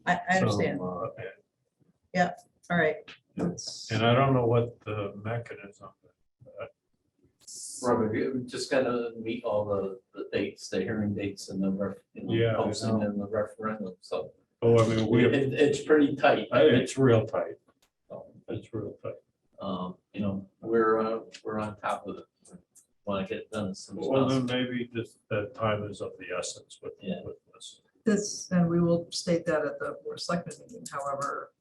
I understand. And All right. I don't know what the mechanism. Robert, you just gotta meet all the dates, the hearing dates and the Yeah, I posting know. and the referendum, so. Oh, I mean, It's pretty tight. it's real tight. It's real tight. You know, we're on top of it. Want to get it done as soon as Well, then possible. maybe just that time is of the essence with Yeah. this. This, and we will state that at the Board of Selectmen meeting, however,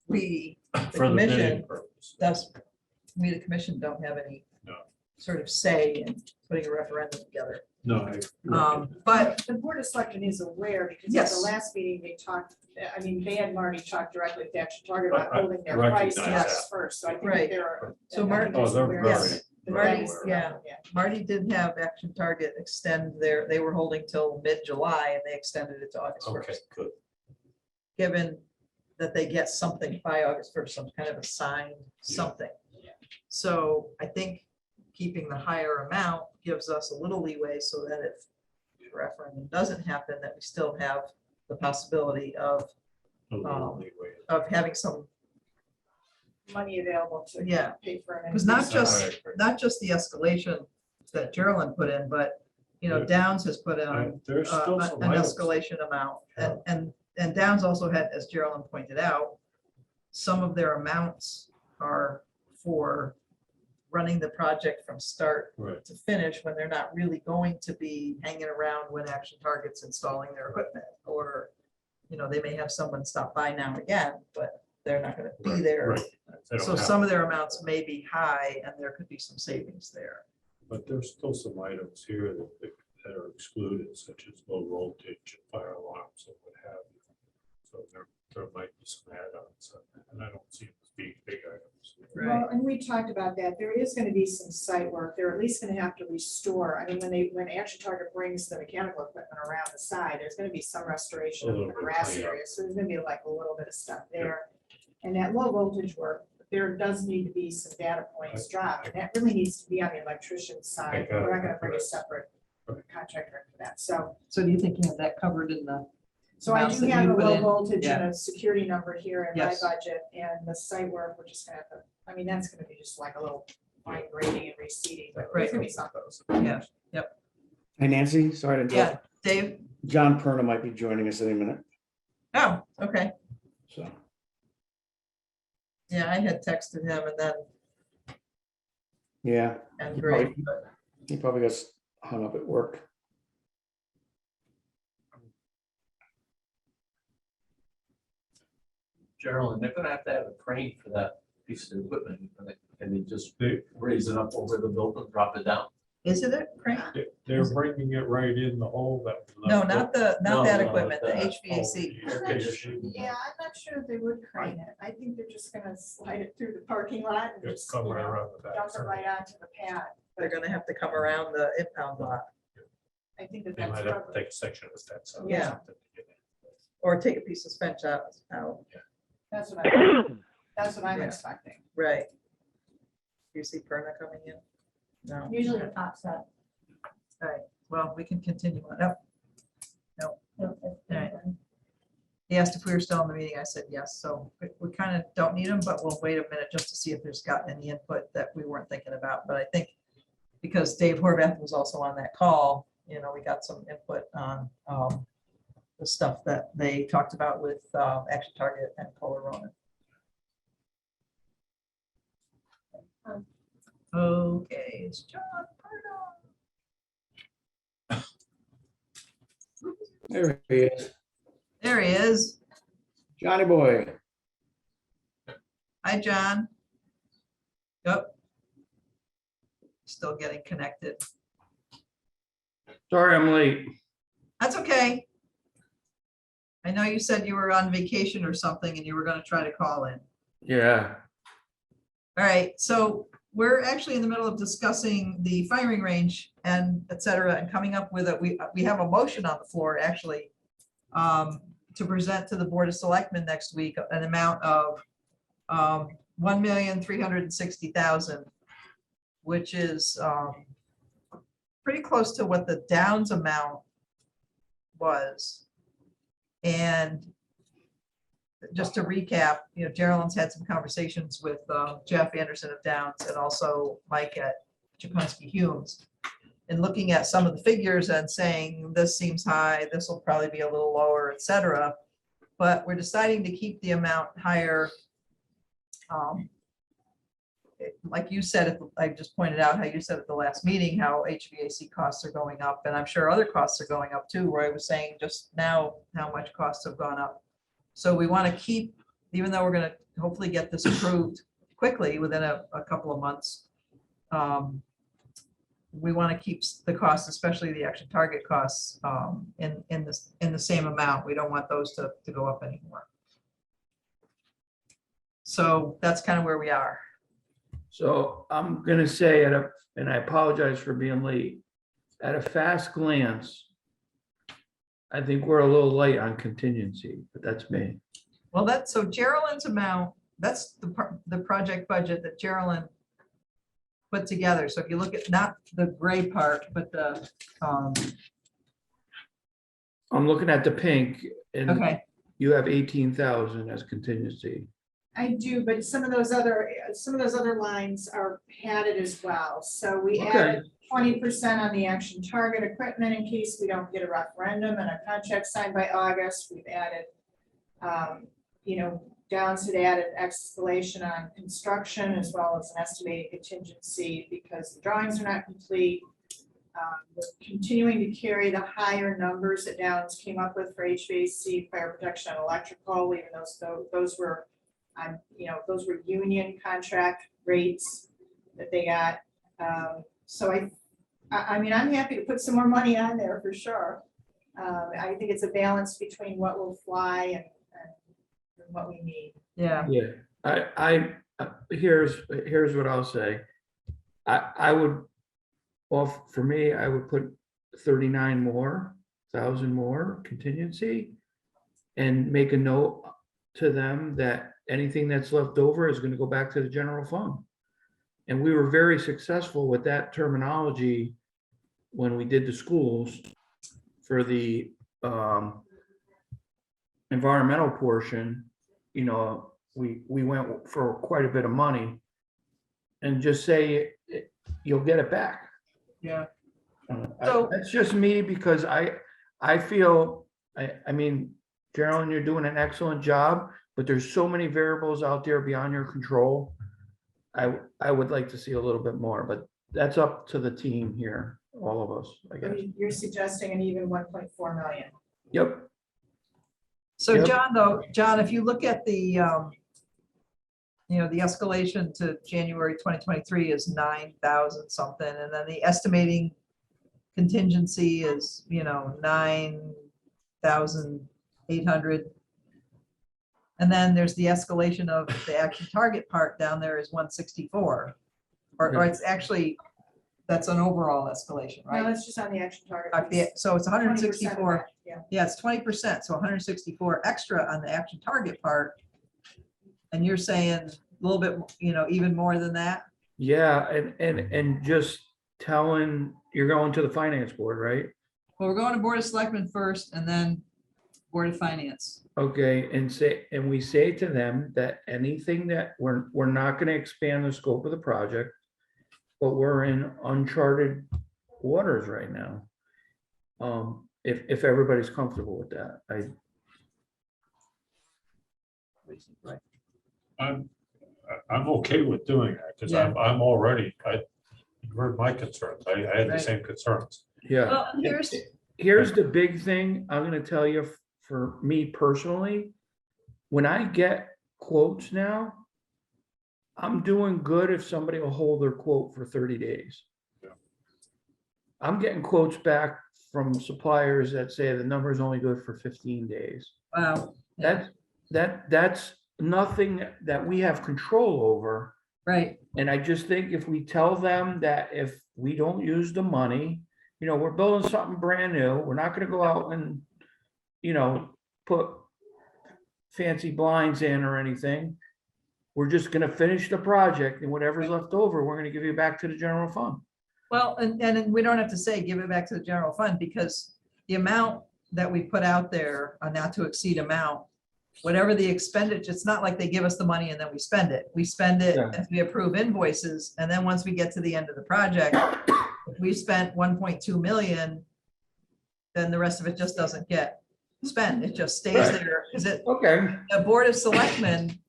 we, the For the bidding commission, purpose. we, the commission, don't have any No. sort of say in putting a referendum together. No, But The Board of Selectmen is aware, because at Yes. the last meeting, they talked, I mean, they had Marty talk directly with the Action Target about I holding their recognize price that. list first, so I think Right. they're. So I think Marty- there's Oh, they're awareness very- that Marty, that's- yeah. Marty did have Action Target extend they were holding till mid-July and they extended it to August okay, 1st. good. Given that they get something by August 1st, some kind of a signed something. So I think keeping the higher amount gives us a little leeway so that if the referendum doesn't happen, that we still have the possibility of A little leeway. having some, Money available to yeah. pay for it. Because not I just, agree. not just the escalation that Geraldine put in, but, Yeah. Downs has put in There's still some an items. escalation amount. And Downs also had, as Geraldine pointed out, some of their amounts are for running the project from start Right. to finish when they're not really going to be hanging around when Action Target's installing their equipment. Or, they may have someone stop by now and again, but they're not gonna be Right, there. right. They don't So have some of to. their amounts may be high and there could be some savings there. But there's still some items here that are excluded, such as low voltage and fire alarms and what have you. So there might be some add-ons, and I don't see them as being big items. Well, and we talked about that. There is gonna be some site work. They're at least gonna have to restore. I mean, when Action Target brings the mechanical equipment around the side, there's gonna be some restoration A of little the bit of grass cleanup. area. So there's gonna be like a little bit of stuff there. And that low voltage work, there does need to be some data points dropped. And that really needs to be on the electrician's side. got it. We're not gonna bring a Right. separate Right. contractor for that. So So do you think you have that covered in the? So I amounts do that have you a put low in? voltage and Yeah. a security number here in my Yes. budget, and the site work, we're just gonna have to, I mean, that's gonna be just like a little fine grading and reseeding, but there's gonna be some of those. Yeah, Hey, Nancy, sorry to interrupt. yeah, Dave? John Perna might be joining us any minute, Oh, okay. so. Yeah, I had texted him and then, Yeah, and great, he probably got hung up at work. Gerald, they're gonna have to have a crane for that piece of equipment. Can they just raise it up over the building, drop it down? Is it a crane? They're bringing it right in the hole that. No, not that No, equipment, the the- HVAC. Air conditioning. Yeah, I'm not sure if they would crane it. I think they're just gonna slide it through the parking lot and It's just, coming around the back. dump it right onto the pad. They're gonna have to come around the impound lot I think that They that's might have to probably, take a section of the fence out. or Yeah. something to get in. or take a piece of fence out. that's what I'm Yeah. expecting. Right. You see Perna coming in? No. Usually it pops up. All right, well, we can continue on. No, right. he asked if we were still in the meeting. I said yes, so we kind of don't need them, but we'll wait a minute just to see if there's got any input that we weren't thinking about. But I think because Dave Horvath was also on that call, we got some input on the stuff that they talked about with Action Target and Polar Ronan. Okay, it's John Pardo. There he is, There he is. Johnny boy. Hi, John. Yep. Still getting connected. Sorry I'm late. That's okay. I know you said you were on vacation or something and you were going to try to call in. Yeah. All right, so we're actually in the middle of discussing the firing range and et cetera, and coming up with we have a motion on the floor actually to present to the Board of Selectmen next week an amount of $1,360,000, which is pretty close to what the Downs amount was. And just to recap, Geraldine's had some conversations with Jeff Anderson of Downs and also Mike at Chapunski Humes. And looking at some of the figures and saying, this seems high, this will probably be a little lower, et cetera. But we're deciding to keep the amount higher. Like you said, I just pointed out how you said at the last meeting, how HVAC costs are going up. And I'm sure other costs are going up too, where I was saying just now how much costs have gone up. So we want to keep, even though we're going to hopefully get this approved quickly within a couple of months, we want to keep the costs, especially the Action Target costs, in the same amount. We don't want those to go up anymore. So that's kind of where we are. So I'm gonna say and I apologize for being late, at a fast glance, I think we're a little light on contingency, but that's me. Well, so Geraldine's amount, that's the project budget that Geraldine put together. So if you look at not the gray part, but the, I'm looking at the pink and okay, you have 18,000 as contingency. I do, but some of those other lines are padded as well. So we Okay. added 20% on the Action Target equipment in case we don't get a referendum and a contract signed by August. We've added, Downs had added escalation on construction as well as an estimated contingency because the drawings are not complete. We're continuing to carry the higher numbers that Downs came up with for HVAC, fire protection, and electrical, even those were union contract rates that they got. So I mean, I'm happy to put some more money on there for sure. I think it's a balance between what will fly and what we need. yeah, Yeah, here's what I'll say. I would, well, for me, I would put 39,000 more contingency and make a note to them that anything that's left over is going to go back to the general fund. And we were very successful with that terminology when we did the schools for the environmental portion. We went for quite a bit of money and just say you'll get it back. yeah. So- That's just me because I feel, I mean, Geraldine, you're doing an excellent job, but there's so many variables out there beyond your control. I would like to see a little bit more, but that's up to the team here, all of us, I guess. You're suggesting an even 1.4 million. Yep. So Yep. John, if you look at the, the escalation to January 2023 is 9,000 something, and then the estimating contingency is, 9,800. And then there's the escalation of the action target part down there is 164. Or it's actually, that's an overall escalation, No, right? that's just on the action target. So it's 20% of 164. that, Yeah. Yeah, it's 20%, so 164 extra on the action target part. And you're saying a little bit, even more than that? Yeah, and just telling, you're going to the finance board, right? Well, we're going to Board of Selectmen first and then Board of Finance. Okay, and we say to them that anything that we're not gonna expand the scope of the project, but we're in uncharted waters right now. If everybody's comfortable with that, I'm okay with doing that, because Yeah. I'm already, you heard my concerns. I had the Right. same concerns. yeah. Well, Here's the big thing I'm gonna tell you for me personally. When I get quotes now, I'm doing good if somebody will hold their quote for 30 days. Yeah. I'm getting quotes back from suppliers that say the number is only good for 15 days. Wow. That's nothing that we have control over. Right, And I just think if we tell them that if we don't use the money, we're building something brand new, we're not gonna go out and, put fancy blinds in or anything. We're just gonna finish the project, and whatever's left over, we're gonna give you back to the general fund. well, and we don't have to say, give it back to the general fund, because the amount that we put out there, a not to exceed amount, whatever the expenditure, it's not like they give us the money and then we spend it. We spend it Yeah. as we approve invoices, and then once we get to the end of the project, if we spent 1.2 million, then the rest of it just doesn't get spent. It just stays Right. there, because Okay. the Board of Selectmen,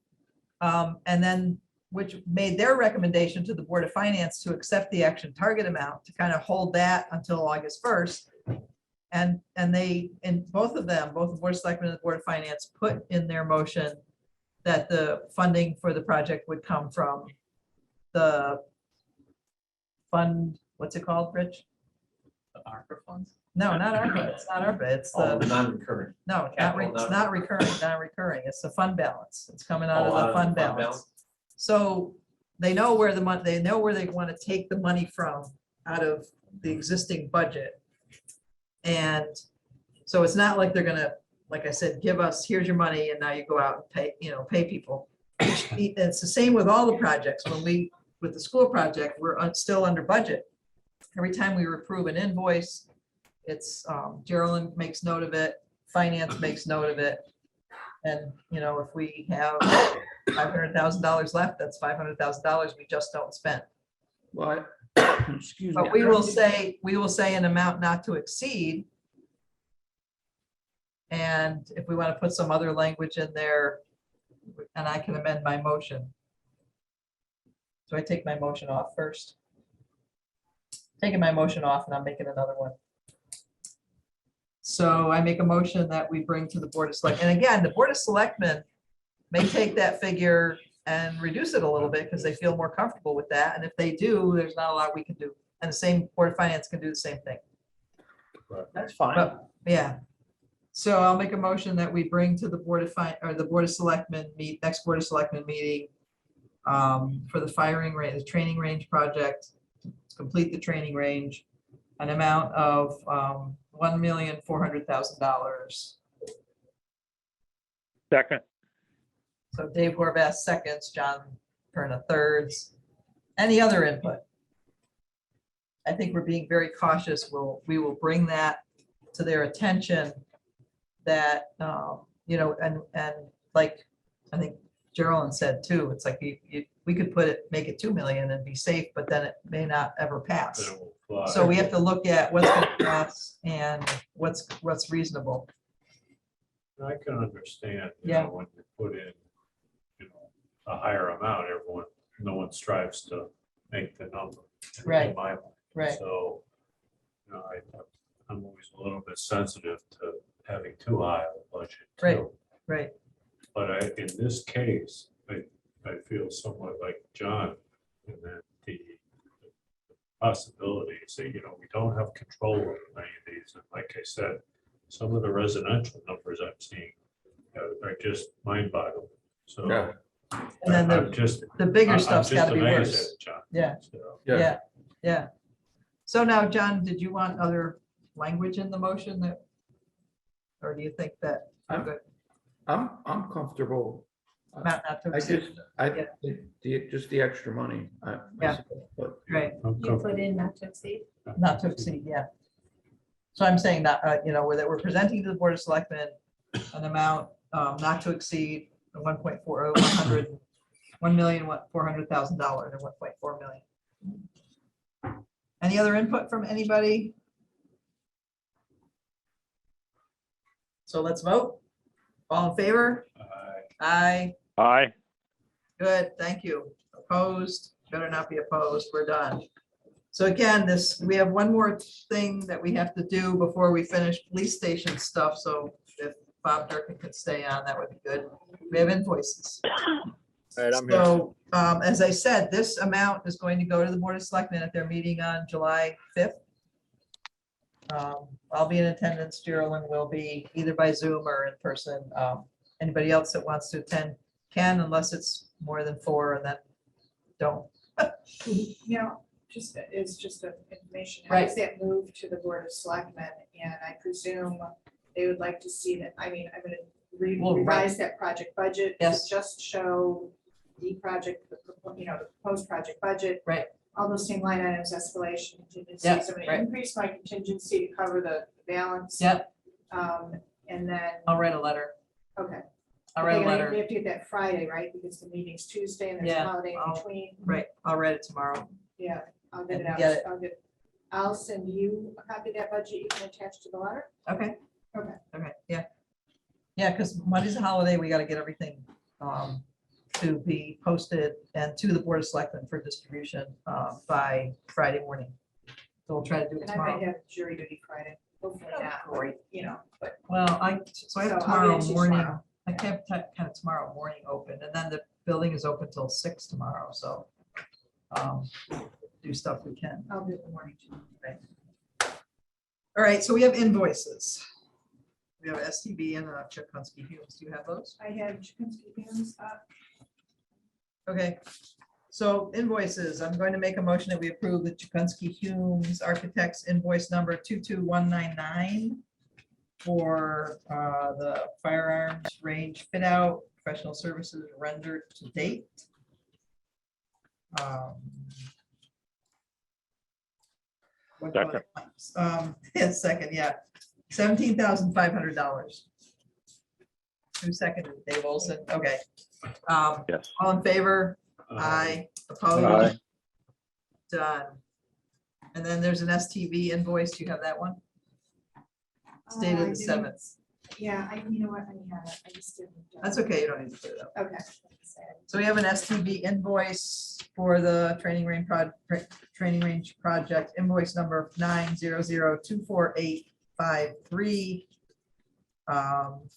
and then, which made their recommendation to the Board of Finance to accept the action target amount, to kind of hold that until August 1st. And they, and both of them, both the Board of Selectmen and the Board of Finance, put in their motion that the funding for the project would come from the fund, what's it called, Rich? ARPA funds? No, not ARPA, it's not ARPA, it's Oh, the, non-recurring. no, capital it's not recurring, non-recurring, it's the fund balance, it's coming out Oh, of out the of the fund fund balance. balance. So they know where the money, they know where they want to take the money from out of the existing budget. And so it's not like they're gonna, like I said, give us, here's your money, and now you go out and pay, pay people. It's the same with all the projects. With the school project, we're still under budget. Every time we approve an invoice, it's, Geraldine makes note of it, finance makes note of it. And, if we have $500,000 left, that's $500,000 we just don't spend. Well, excuse me. But we will say an amount not to exceed. And if we want to put some other language in there, and I can amend my motion. So I take my motion off first. Taking my motion off, and I'm making another one. So I make a motion that we bring to the Board of Selectmen. And again, the Board of Selectmen may take that figure and reduce it a little bit because they feel more comfortable with that. And if they do, there's not a lot we can do. And the same Board of Finance can do the same thing. That's fine. But, yeah. So I'll make a motion that we bring to the Board of the Board of Selectmen next Board of Selectmen meeting for the firing range, the training range project, to complete the training range, an amount of $1,400,000. Second. So Dave Horvath seconds, John Perna thirds. Any other input? I think we're being very cautious. We will bring that to their attention, that, and like, I think Geraldine said too, it's like we could make it 2 million and be safe, but then it may not ever pass. Then it will fly. So we have to look at what's going to pass and what's reasonable. I can understand, Yeah. when you put in, a higher amount, no one strives to make the number. in Right. my mind. Right. So, I'm always a little bit sensitive to having too high of a budget. Right. too. Right, But in this case, I feel somewhat like John in that the possibilities that, we don't have control over many of these. And like I said, some of the residential numbers I'm seeing are just mind boggling. So Yeah. and then I'm just, the bigger I'm stuff's just gotta be amazed at worse. it, John. Yeah. So, Yeah, yeah. So now, John, did you want other language in the motion that? Or do you think that? I'm good, I'm comfortable. not to I exceed? just, just the extra money. Yeah. But Right, I'm You put comfortable. in not to exceed. not to exceed, yeah. So I'm saying that, that we're presenting to the Board of Selectmen an amount not to exceed the 1.4, or $1,400,000 and 1.4 million. Any other input from anybody? So let's vote. All in favor? Aye. Aye. Good, thank you. Opposed? Better not be opposed. We're done. So again, we have one more thing that we have to do before we finish police station stuff. So if Bob Durkin could stay on, that would be good. We have invoices. All right, I'm here. So as I said, this amount is going to go to the Board of Selectmen at their meeting on July 5th. I'll be in attendance. Geraldine will be either by Zoom or in person. Anybody else that wants to attend can, unless it's more than 4, and then don't. It's just an information. How Right. does that move to the Board of Selectmen? And I presume they would like to see that, I'm gonna Well, right. revise that project budget. Yes. To just show the project, the proposed project budget. Right. All those same line items, escalation, contingency. Yeah, So I'm right. gonna increase my contingency to cover the balance. Yep, And then, I'll write a letter. okay. I'll write a They letter. have to get that Friday, right? Because the meeting's Tuesday and there's a Yeah, holiday in I'll- between. Right, I'll write it tomorrow. Yeah, I'll get it And out. get it. I'll send you a copy of that budget you can attach to the letter. Okay. Okay. Okay, yeah. Yeah, because Monday's a holiday, we got to get everything to be posted and to the Board of Selectmen for distribution by Friday morning. So we'll try to do it And I might tomorrow. have jury duty Friday, hopefully Oh, not, great. but Well, so I have So I'll tomorrow get it to you morning, tomorrow. I kept kind of tomorrow morning open, and then the building is open till 6 tomorrow, so do stuff we can. I'll do it in the morning too. All right, so we have invoices. We have STB and Chikunsky Hughes. Do you have those? I have Chickensky Beans up. Okay, so invoices, I'm going to make a motion that we approve the Chikunsky Humes Architects invoice number 22199 for the firearms range fit out, professional services rendered to date. Yeah, second, yeah, $17,500. Who seconded? Dave Olson, okay. Yes. All in favor? Aye. Opposed? Aye. Done. And then there's an STV invoice. Do you have that one? It's I dated the didn't- 7th. Yeah, you know what, I have it, I just didn't. That's okay. You don't need to put it up. Okay. So we have an STV invoice for the training range project, invoice number 900248553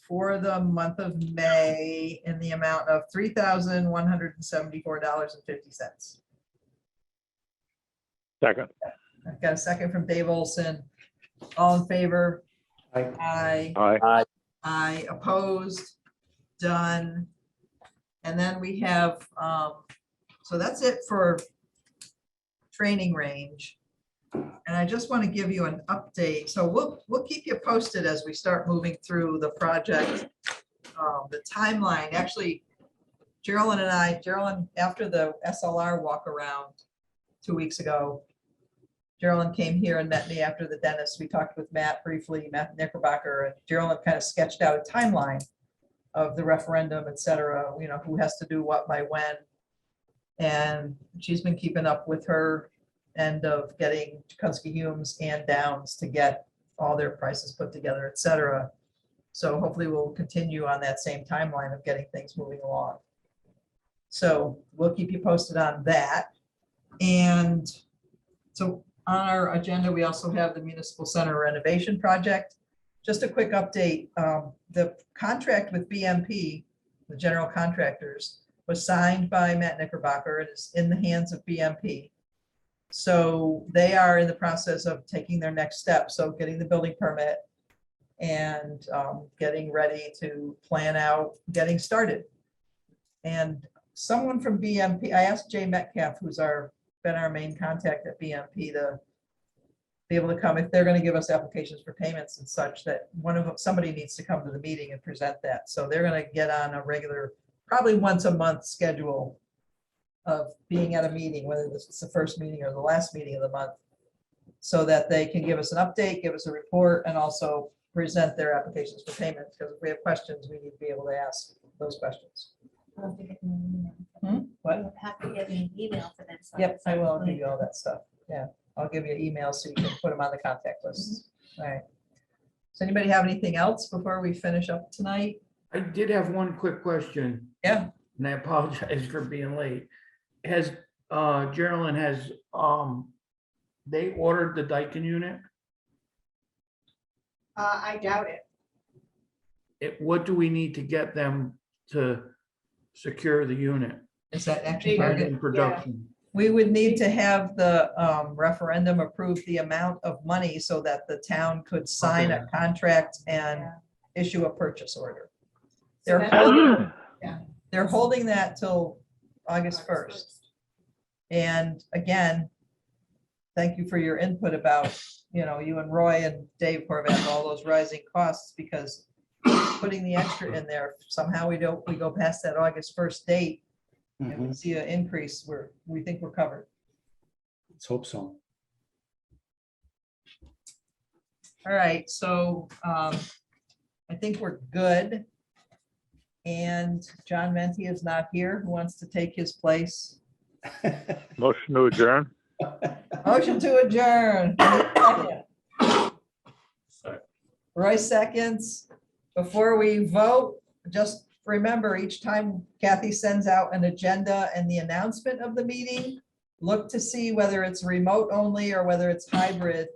for the month of May in the amount of $3,174.50. Second. I've got a second from Dave Olson. All in favor? Aye. Aye. Aye, opposed, done. And then we have, so that's it for training range. And I just want to give you an update. So we'll keep you posted as we start moving through the project. The timeline, actually, Geraldine, after the SLR walk around 2 weeks ago, Geraldine came here and met me after the dentist. We talked with Matt briefly, Matt Knickerbocker, and Geraldine kind of sketched out a timeline of the referendum, et cetera, who has to do what by when. And she's been keeping up with her end of getting Chikunsky Humes and Downs to get all their prices put together, et cetera. So hopefully we'll continue on that same timeline of getting things moving along. So we'll keep you posted on that. And so on our agenda, we also have the Municipal Center renovation project. just a quick update. The contract with BMP, the general contractors, was signed by Matt Knickerbocker. It is in the hands of BMP. So they are in the process of taking their next step. So getting the building permit and getting ready to plan out, getting started. And someone from BMP, I asked Jay Metcalf, who's been our main contact at BMP, to be able to come if they're going to give us applications for payments and such, that somebody needs to come to the meeting and present that. So they're going to get on a regular, probably once a month schedule of being at a meeting, whether this is the first meeting or the last meeting of the month, so that they can give us an update, give us a report, and also present their applications for payment. Because if we have questions, we need to be able to ask those questions. I'll have to get an email. What? You'll have to get me an email for this. Yep, I will give you all that stuff. Yeah, I'll give you emails so you can put them on the contact lists. All right. Does anybody have anything else before we finish up tonight? I did have one quick question. Yeah. And I apologize for being late. Has, Geraldine, has, they ordered the Daikin unit? I doubt it. What do we need to get them to secure the unit Is that actually Bigger. target? in production? We would need to have the referendum approve the amount of money so that the town could sign a contract and Yeah. issue a purchase order. So They're that- holding, Yeah. they're holding that till August 1st. And again, thank you for your input about, you and Roy and Dave Horvath, all those rising costs, because putting the extra in there, somehow we go past that August 1st date and we see an increase, we think we're covered. Let's hope so. All right, so I think we're good. And John Menti is not here. Who wants to take his place? Motion to adjourn? Motion to adjourn. Second. Roy seconds. Before we vote, just remember, each time Kathy sends out an agenda and the announcement of the meeting, look to see whether it's remote only or whether it's hybrid.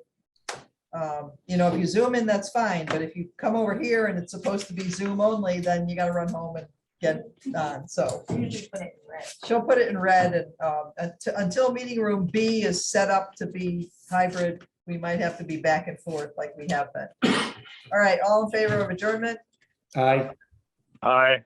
If you zoom in, that's fine, but if you come over here and it's supposed to be Zoom only, then you gotta run home and get it on. So Usually put it in red. she'll put it in red, and until meeting room B is set up to be hybrid, we might have to be back and forth like we have been. All right, all in favor of adjournment? Aye. Aye.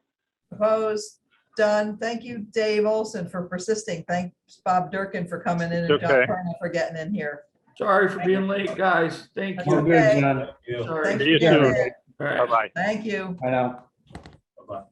Opposed? Done. Thank you, Dave Olson, for persisting. Thanks, Bob Durkin, for coming in, and It's John okay. Turner for getting in here. Sorry for being late, guys. Thank That's you. You're good, okay. John. Yeah. Sorry. Thanks See you for getting soon. here. All right. Bye-bye. Thank you. I know.